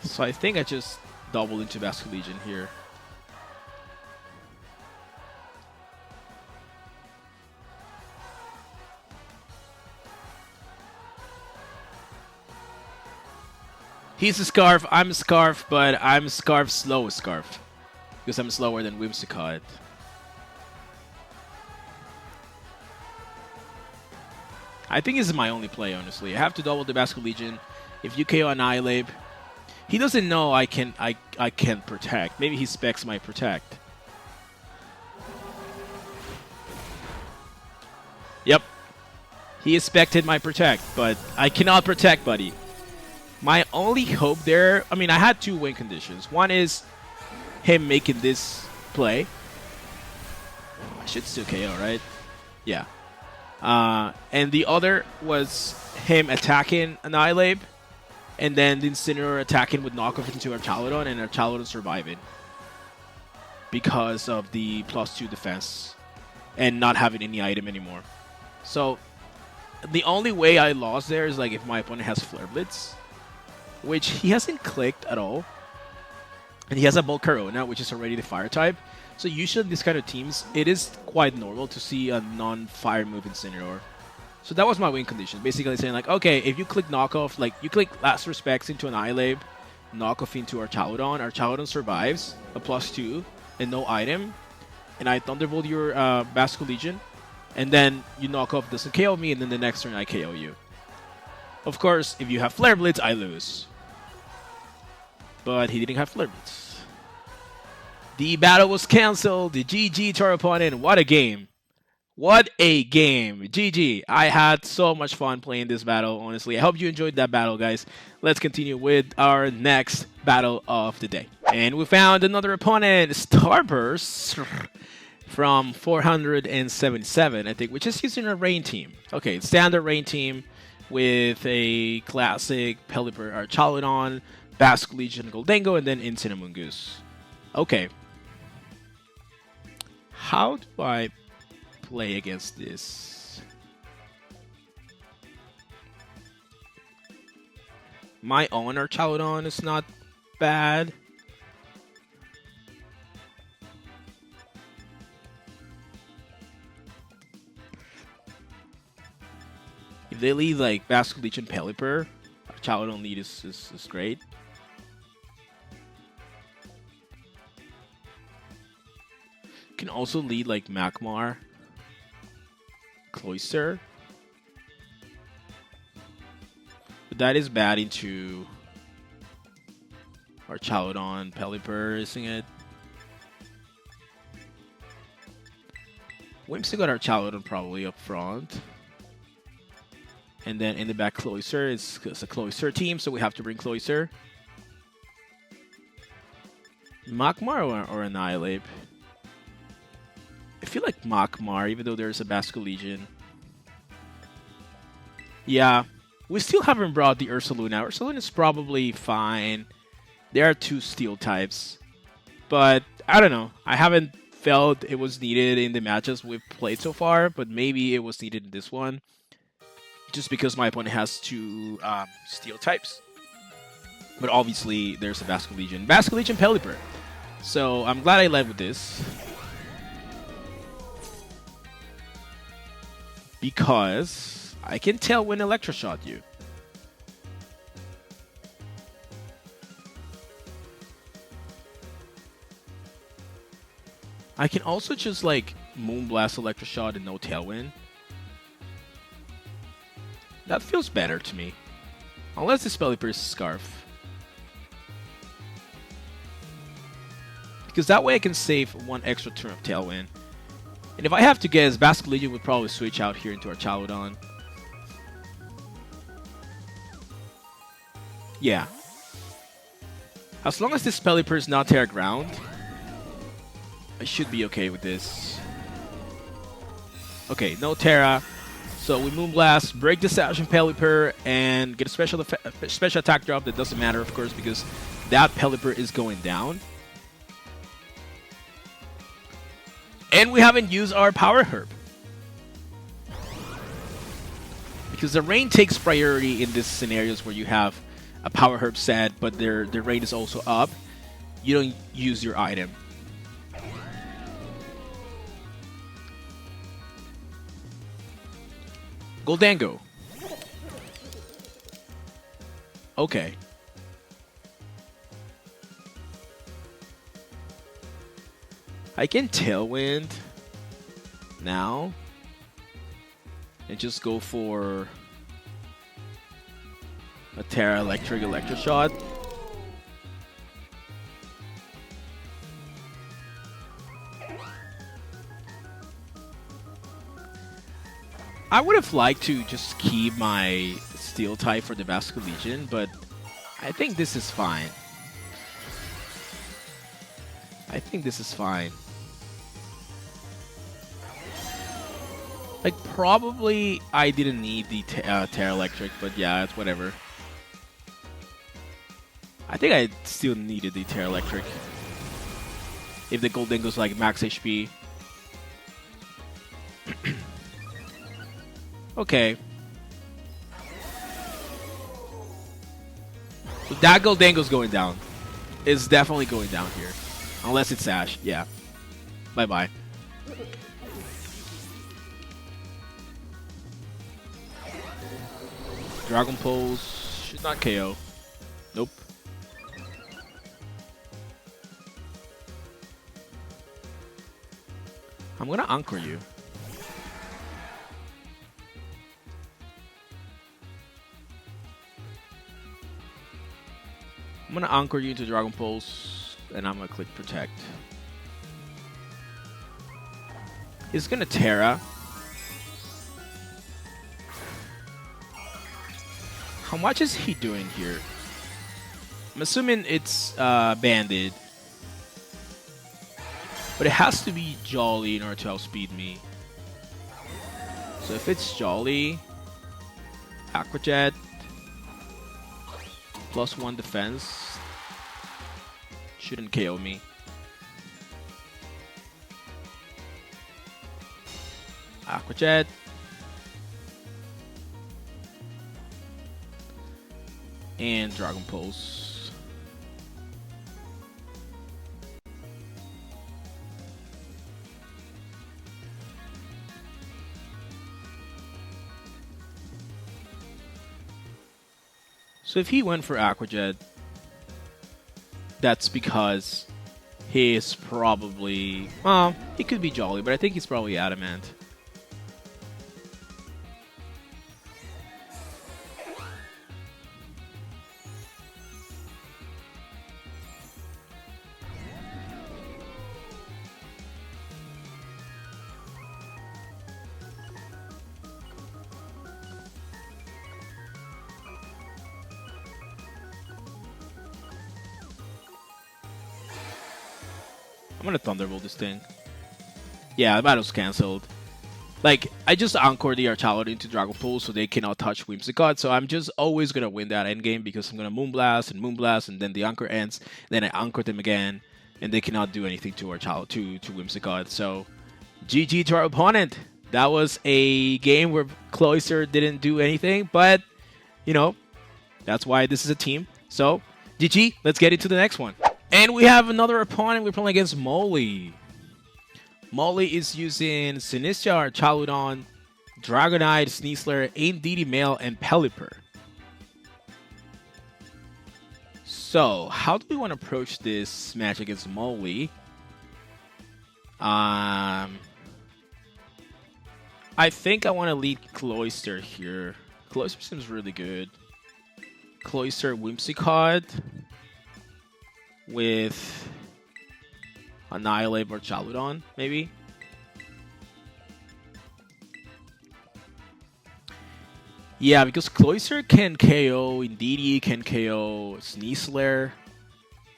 So I think I just double into Basculation here. He's a Scarf, I'm a Scarf, but I'm Scarf's slowest Scarf. Because I'm slower than Whimsicott. I think this is my only play, honestly. I have to double the Basculation. If you KO Annihilate, he doesn't know I can protect. Maybe he specs my protect. Yep. He expected my protect, but I cannot protect, buddy. My only hope there, I mean, I had 2 win conditions. One is him making this play. I should still KO, right? Yeah. And the other was him attacking Annihilate, and then the Incineroar attacking with knockoff into Archaludon, and Archaludon surviving. Because of the +2 defense, and not having any item anymore. So, the only way I lost there is like if my opponent has Flare Blitz, which he hasn't clicked at all. And he has a Volcarona, which is already the fire type. So usually in these kind of teams, it is quite normal to see a non-fire move Incineroar. So that was my win condition. Basically saying like, okay, if you click knockoff, like you click Last Respects into Annihilate, knockoff into Archaludon survives, a +2, and no item, and I Thunderbolt your Basco Legion, and then you knock off, doesn't KO me, and then the next turn I KO you. Of course, if you have Flare Blitz, I lose. But he didn't have Flare Blitz. The battle was cancelled. The GG to our opponent. What a game. What a game. GG. I had so much fun playing this battle, honestly. I hope you enjoyed that battle, guys. Let's continue with our next battle of the day. And we found another opponent, Starburst, from 477, I think, which is using a rain team. Okay, standard rain team with a classic Pelipper Archaludon, Basque Legion Goldengo, and then Incinemungus. Okay. How do I play against this? My own Archaludon is not bad. If they lead like Basque Legion Pelipper, Archaludon lead is great. Can also lead like Magmar, Cloyster. But that is bad into Archaludon, Pelipper, isn't it? Whimsy got Archaludon probably up front. And then in the back, Cloyster. It's a Cloyster team, so we have to bring Cloyster. Magmar or Annihilate? I feel like Magmar, even though there's a Basco Legion. Yeah, we still haven't brought the Ursaluna. Ursaluna is probably fine. There are 2 steel types. But, I don't know. I haven't felt it was needed in the matches we've played so far, but maybe it was needed in this one. Just because my opponent has 2 steel types. But obviously, there's a Basco Legion. Basco Legion Pelipper. So, I'm glad I led with this. Because I can tell when Electroshot you. I can also just like Moonblast Electroshot and no Tailwind. That feels better to me. Unless this Pelipper is Scarf. Because that way I can save 1 extra turn of Tailwind. And if I have to guess, Basque Legion would probably switch out here into Archaludon. Yeah. As long as this Pelipper is not Terra Ground, I should be okay with this. Okay, no Terra. So we Moonblast, break the Sashin Pelipper, and get a special attack drop that doesn't matter, of course, because that Pelipper is going down. And we haven't used our Power Herb. Because the rain takes priority in these scenarios where you have a Power Herb set, but their rain is also up. You don't use your item. Goldango. Okay. I can Tailwind now and just go for a Terra Electric Electroshot. I would have liked to just keep my Steel type for the Basco Legion, but I think this is fine. I think this is fine. Like, probably I didn't need the Terra Electric, but yeah, it's whatever. I think I still needed the Terra Electric. If the Goldengo's like max HP. Okay. So that Goldengo's going down. It's definitely going down here. Unless it's Ash, yeah. Bye-bye. Dragon Pulse should not KO. Nope. I'm gonna anchor you. I'm gonna anchor you into Dragon Pulse, and I'm gonna click Protect. He's gonna Terra. How much is he doing here? I'm assuming it's Banded. But it has to be Jolly in order to outspeed me. So if it's Jolly, Aquajet, +1 defense, shouldn't KO me. Aquajet. And Dragon Pulse. So if he went for Aquajet, that's because he is probably... Well, he could be Jolly, but I think he's probably Adamant. I'm gonna Thunderbolt this thing. Yeah, the battle's cancelled. Like, I just anchored the Archaludon into Dragon Pool so they cannot touch Whimsicott, so I'm just always gonna win that endgame because I'm gonna Moonblast, and then the anchor ends, then I anchor them again, and they cannot do anything to Archaludon, to Whimsicott. So, GG to our opponent. That was a game where Cloyster didn't do anything, but, you know, that's why this is a team. So, GG, let's get into the next one. And we have another opponent. We're playing against Molly. Molly is using Sinistra, Archaludon, Dragonite, Sneasler, Indeedee Male, and Pelipper. So, how do we want to approach this match against Molly? I think I want to lead Cloyster here. Cloyster seems really good. Cloyster, Whimsicott with Annihilate or Archaludon, maybe. Yeah, because Cloyster can KO Indeedee, can KO Sneasler,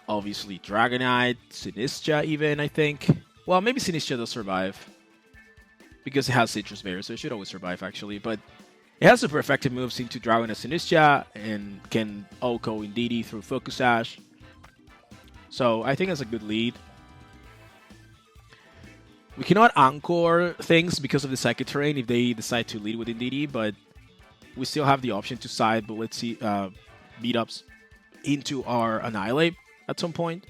obviously Dragonite, Sinistra even, I think. Well, maybe Sinistra does survive because it has Citrus Berry, so it should always survive actually. But it has super effective moves into Dragonite Sinistra and can OHKO Indeedee through Focus Sash. So I think that's a good lead. We cannot anchor things because of the Psychic Terrain if they decide to lead with Indeedee, but we still have the option to side Bullets beat-ups into our Annihilate at some point.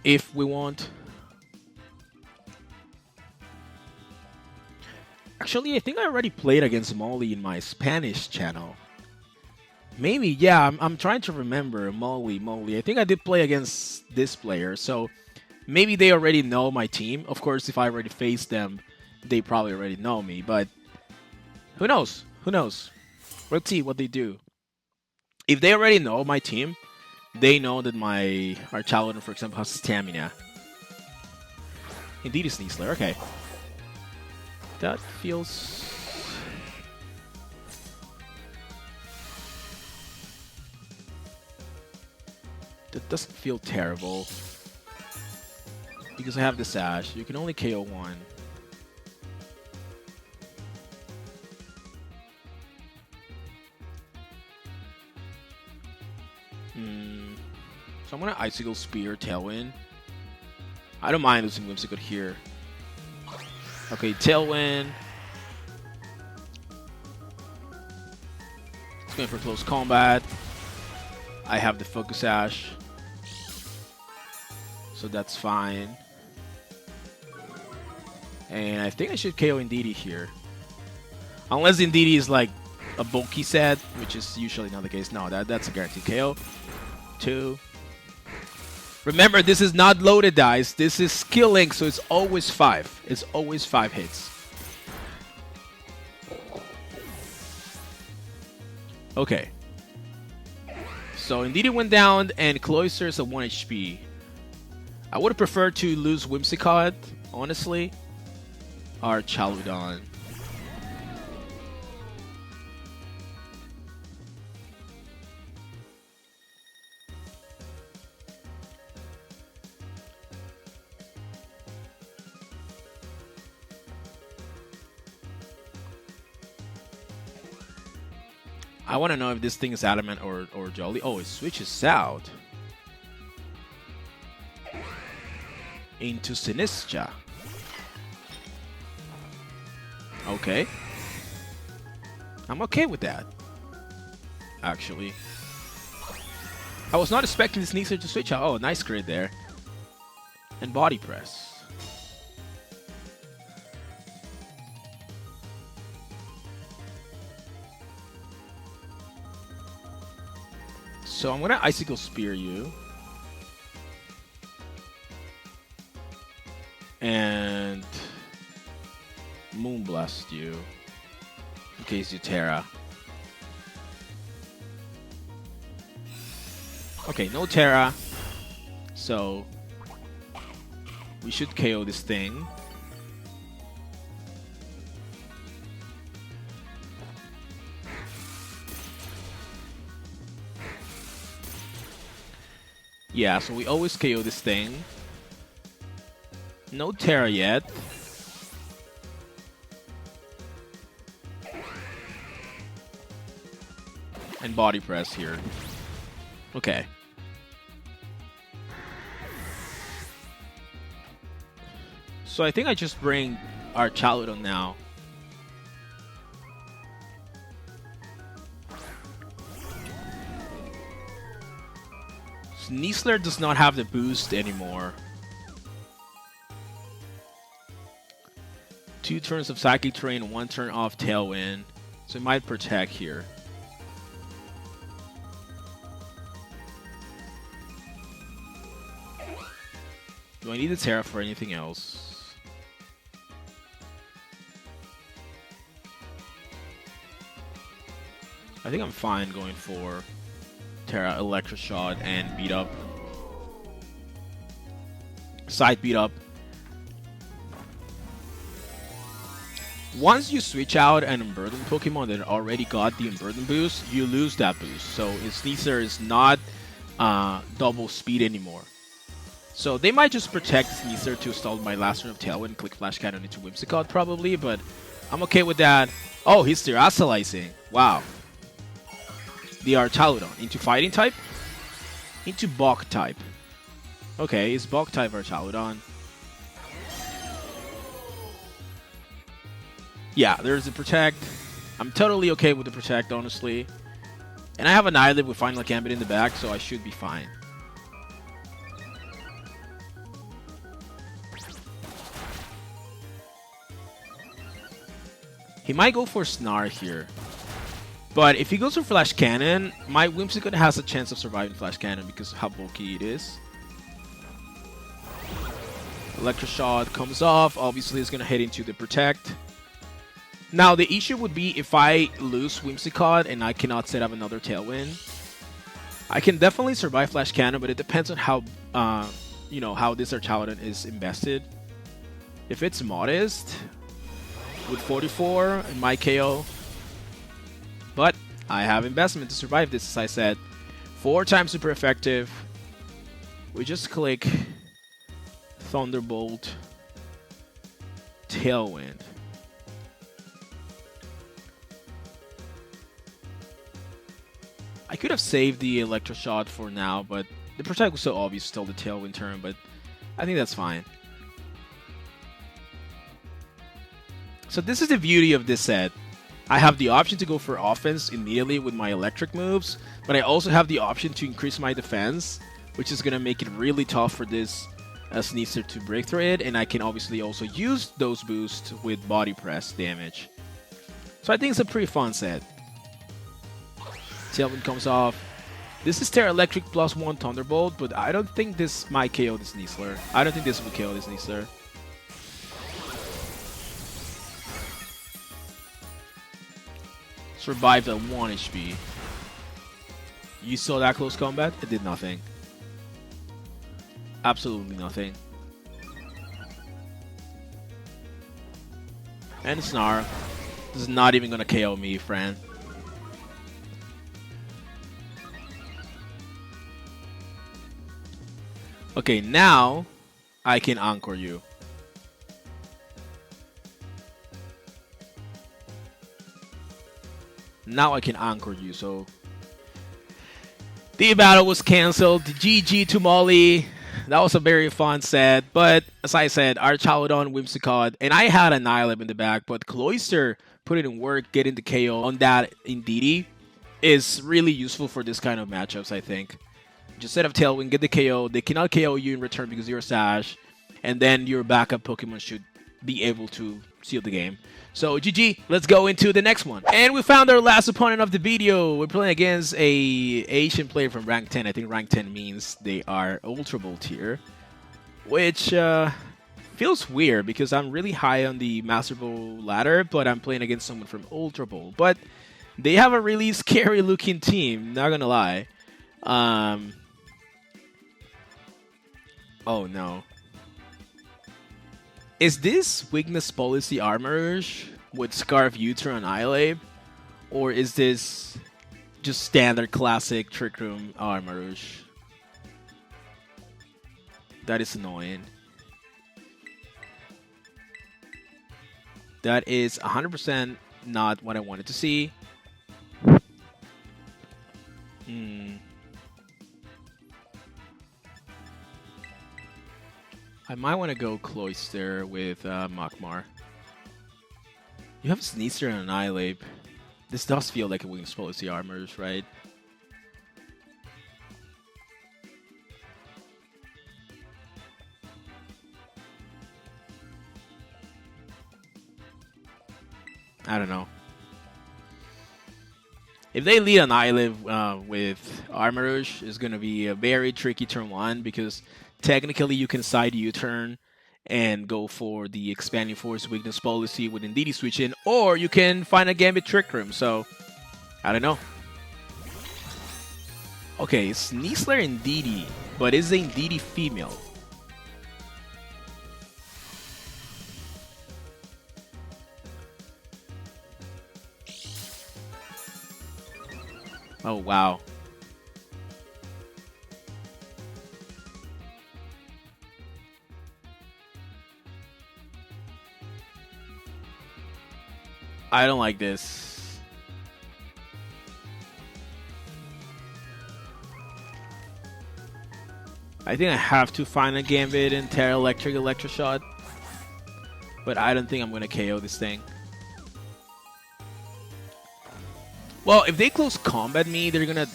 If we want. Actually, I think I already played against Molly in my Spanish channel. Maybe, yeah, I'm trying to remember. Molly. I think I did play against this player, so maybe they already know my team. Of course, if I already faced them, they probably already know me, but who knows? Who knows? Let's see what they do. If they already know my team, they know that my Archaludon, for example, has Stamina. Indeed, it's Sneasler. Okay. That feels... That doesn't feel terrible. Because I have the Sash. You can only KO one. So I'm going to Icicle Spear, Tailwind. I don't mind losing Whimsicott here. Okay, Tailwind. It's going for close combat. I have the Focus Sash. So that's fine. And I think I should KO Indeedee here. Unless Indeedee is like a bulky set, which is usually not the case. No, that's a guaranteed KO. 2. Remember, this is not loaded dice. This is skill link, so it's always 5. It's always 5 hits. Okay. So Indeedee went down, and Cloyster is at 1 HP. I would have preferred to lose Whimsicott, honestly. Archaludon. I want to know if this thing is adamant or jolly. Oh, it switches out into Sinistra. Okay. I'm okay with that, actually. I was not expecting this Sneasler to switch out. Oh, nice crit there. And body press. So I'm gonna Icicle Spear you. And Moonblast you. In case you Terra. Okay, no Terra. So we should KO this thing. Yeah, so we always KO this thing. No Terra yet. And body press here. Okay. So I think I just bring Archaludon now. Sneasler does not have the boost anymore. 2 turns of Psychic Terrain, 1 turn off Tailwind. So it might protect here. Do I need the Terra for anything else? I think I'm fine going for Terra, Electroshot, and beat up. Side beat up. Once you switch out an Unburdened Pokemon that already got the Unburdened boost, you lose that boost. So Sneasler is not double speed anymore. So they might just protect Sneasler to stall my last turn of Tailwind, click Flash Cannon into Whimsicott probably, but I'm okay with that. Oh, he's Terrassalizing. Wow. The Archaludon into Fighting type? Into Bog type. Okay, it's Bog type Archaludon. Yeah, there's the Protect. I'm totally okay with the Protect, honestly. And I have an Eyelid with Final Gambit in the back, so I should be fine. He might go for Snar here. But if he goes for Flash Cannon, my Whimsicott has a chance of surviving Flash Cannon because of how bulky it is. Electroshot comes off. Obviously, it's going to hit into the Protect. Now, the issue would be if I lose Whimsicott and I cannot set up another Tailwind. I can definitely survive Flash Cannon, but it depends on how, how this Archaludon is invested. If it's modest, with 44 in my KO. But I have investment to survive this, as I said. 4 times super effective. We just click Thunderbolt, Tailwind. I could have saved the Electroshot for now, but the Protect was so obvious, still the Tailwind turn, but I think that's fine. So this is the beauty of this set. I have the option to go for offense immediately with my electric moves, but I also have the option to increase my defense, which is going to make it really tough for this a Sneasler to break through it, and I can obviously also use those boosts with body press damage. So I think it's a pretty fun set. Tailwind comes off. This is Terra Electric plus 1 Thunderbolt, but I don't think this might KO the Sneasler. I don't think this will KO the Sneasler. Survived at 1 HP. You saw that close combat? It did nothing. Absolutely nothing. And Snarl. This is not even gonna KO me, friend. Okay, now I can anchor you. Now I can anchor you, so the battle was cancelled. GG to Molly. That was a very fun set, but as I said, Archaludon, Whimsicott, and I had an Nihilib in the back, but Cloyster put it in work, getting the KO on that Indeedee is really useful for this kind of matchups, I think. Just set up Tailwind, get the KO. They cannot KO you in return because you're Sash, and then your backup Pokemon should be able to seal the game. So GG, let's go into the next one. And we found our last opponent of the video. We're playing against a Asian player from rank 10. I think rank 10 means they are Ultra Ball tier, which feels weird because I'm really high on the Master Ball ladder, but I'm playing against someone from Ultra Ball. But they have a really scary looking team, not gonna lie. Oh no. Is this Weakness Policy Armorage with Scarf U-turn and Icicle? Or is this just standard classic Trick Room Armorage? That is annoying. That is 100% not what I wanted to see. I might want to go Cloyster with Makmar. You have Sneasler and Annihilate. This does feel like a Weakness Policy Armors, right? I don't know. If they lead Annihilate with Armorage, it's going to be a very tricky turn 1 because technically you can side U-turn and go for the Expanding Force Weakness Policy with Indeedee switch in, or you can find a Gambit Trick Room, so I don't know. Okay, Sneasler Indeedee, but is the Indeedee female? Oh wow. I don't like this. I think I have to find a Gambit and Terra Electric Electroshot. But I don't think I'm going to KO this thing. Well, if they close combat me, they're going to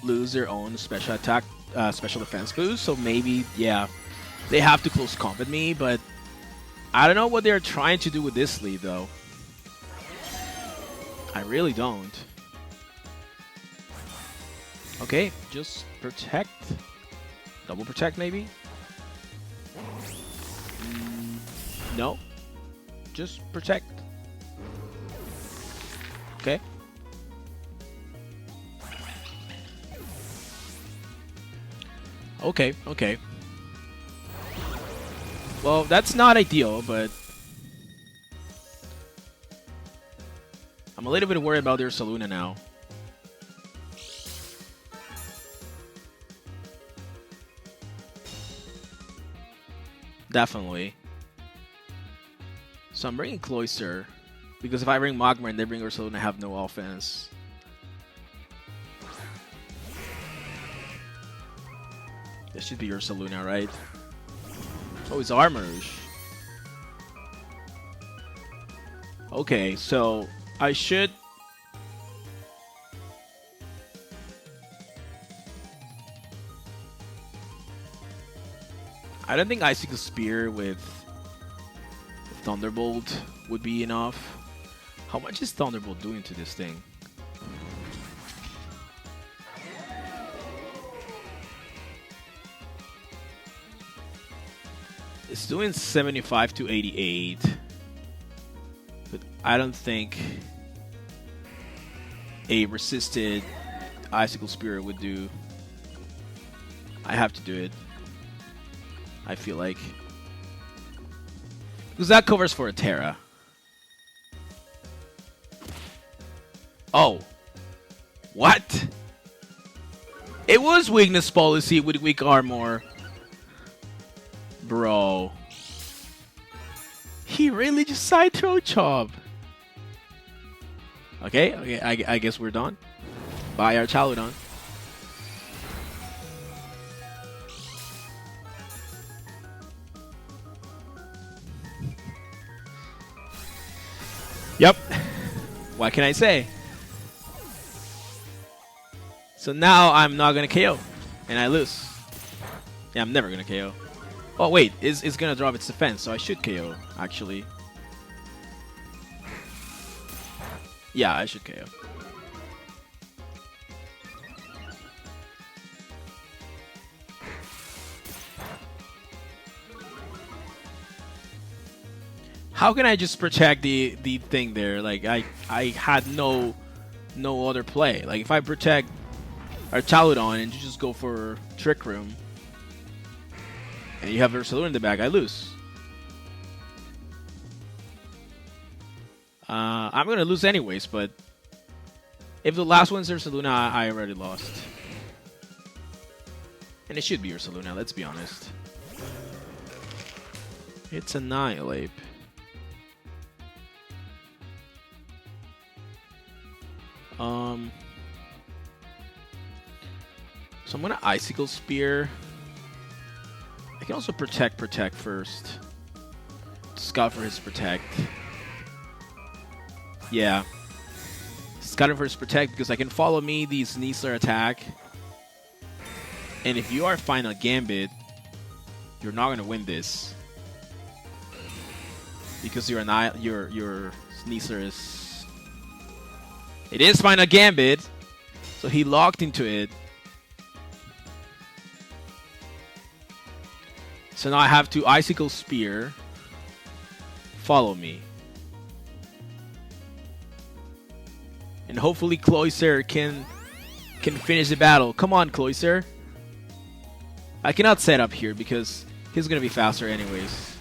lose their own special attack, special defense boost. So maybe, yeah, they have to close combat me. But I don't know what they're trying to do with this lead, though. I really don't. Okay, just protect. Double protect, maybe? No. Just protect. Okay. Okay, okay. Well, that's not ideal, but I'm a little bit worried about their Saluna now. Definitely. So I'm bringing Cloyster, because if I bring Magmar and they bring Ursaluna, I have no offense. This should be Ursaluna, right? Oh, it's Armorage. Okay, so I should... I don't think Icicle Spear with Thunderbolt would be enough. How much is Thunderbolt doing to this thing? It's doing 75 to 88. But I don't think a resisted Icicle Spear would do. I have to do it. I feel like. Because that covers for a Terra. Oh. What? It was weakness policy with weak armor. Bro. He really just side throw chop. Okay, I guess we're done. Bye, Archaludon. Yep. What can I say? So now I'm not gonna KO, and I lose. Yeah, I'm never gonna KO. Oh wait, it's gonna drop its defense, so I should KO actually. Yeah, I should KO. How can I just protect the thing there? Like I had no other play. Like if I protect Archaludon and you just go for Trick Room and you have Archaludon in the back, I lose. I'm gonna lose anyways, but if the last one's Ursaluna, I already lost. And it should be Ursaluna, let's be honest. It's Annihilate. So I'm gonna Icicle Spear. I can also protect first. Scout for his protect. Yeah. Scout for his protect because I can follow me the Sneasler attack. And if you are Final Gambit, you're not gonna win this. Because your Sneasler is... It is Final Gambit. So he locked into it. So now I have to Icicle Spear. Follow me. And hopefully Cloyster can finish the battle. Come on, Cloyster. I cannot set up here because he's going to be faster anyways.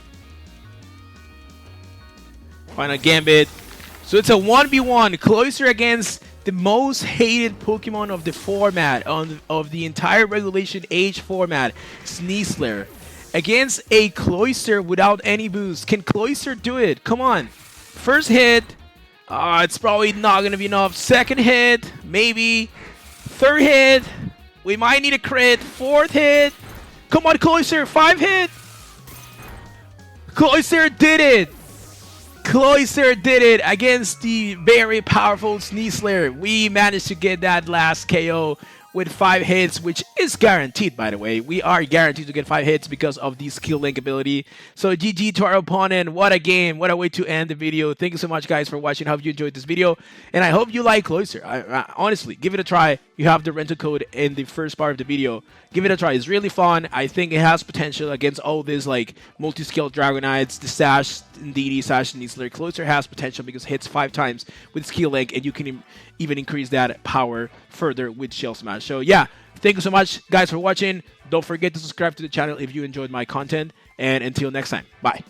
Final Gambit. So it's a 1v1. Cloyster against the most hated Pokemon of the format, of the entire Regulation Age format, Sneasler. Against a Cloyster without any boost. Can Cloyster do it? Come on. First hit. It's probably not going to be enough. Second hit. Maybe. Third hit. We might need a crit. Fourth hit. Come on, Cloyster. 5 hit. Cloyster did it. Cloyster did it against the very powerful Sneasler. We managed to get that last KO with 5 hits, which is guaranteed, by the way. We are guaranteed to get 5 hits because of the skill link ability. So GG to our opponent. What a game. What a way to end the video. Thank you so much, guys, for watching. I hope you enjoyed this video. And I hope you like Cloyster. Honestly, give it a try. You have the rental code in the first part of the video. Give it a try. It's really fun. I think it has potential against all these like multi-scale Dragonites, the Sash, DD, Sash, and Icicle. Cloyster has potential because it hits 5 times with skill link, and you can even increase that power further with Shell Smash. So yeah, thank you so much, guys, for watching. Don't forget to subscribe to the channel if you enjoyed my content. And until next time, bye.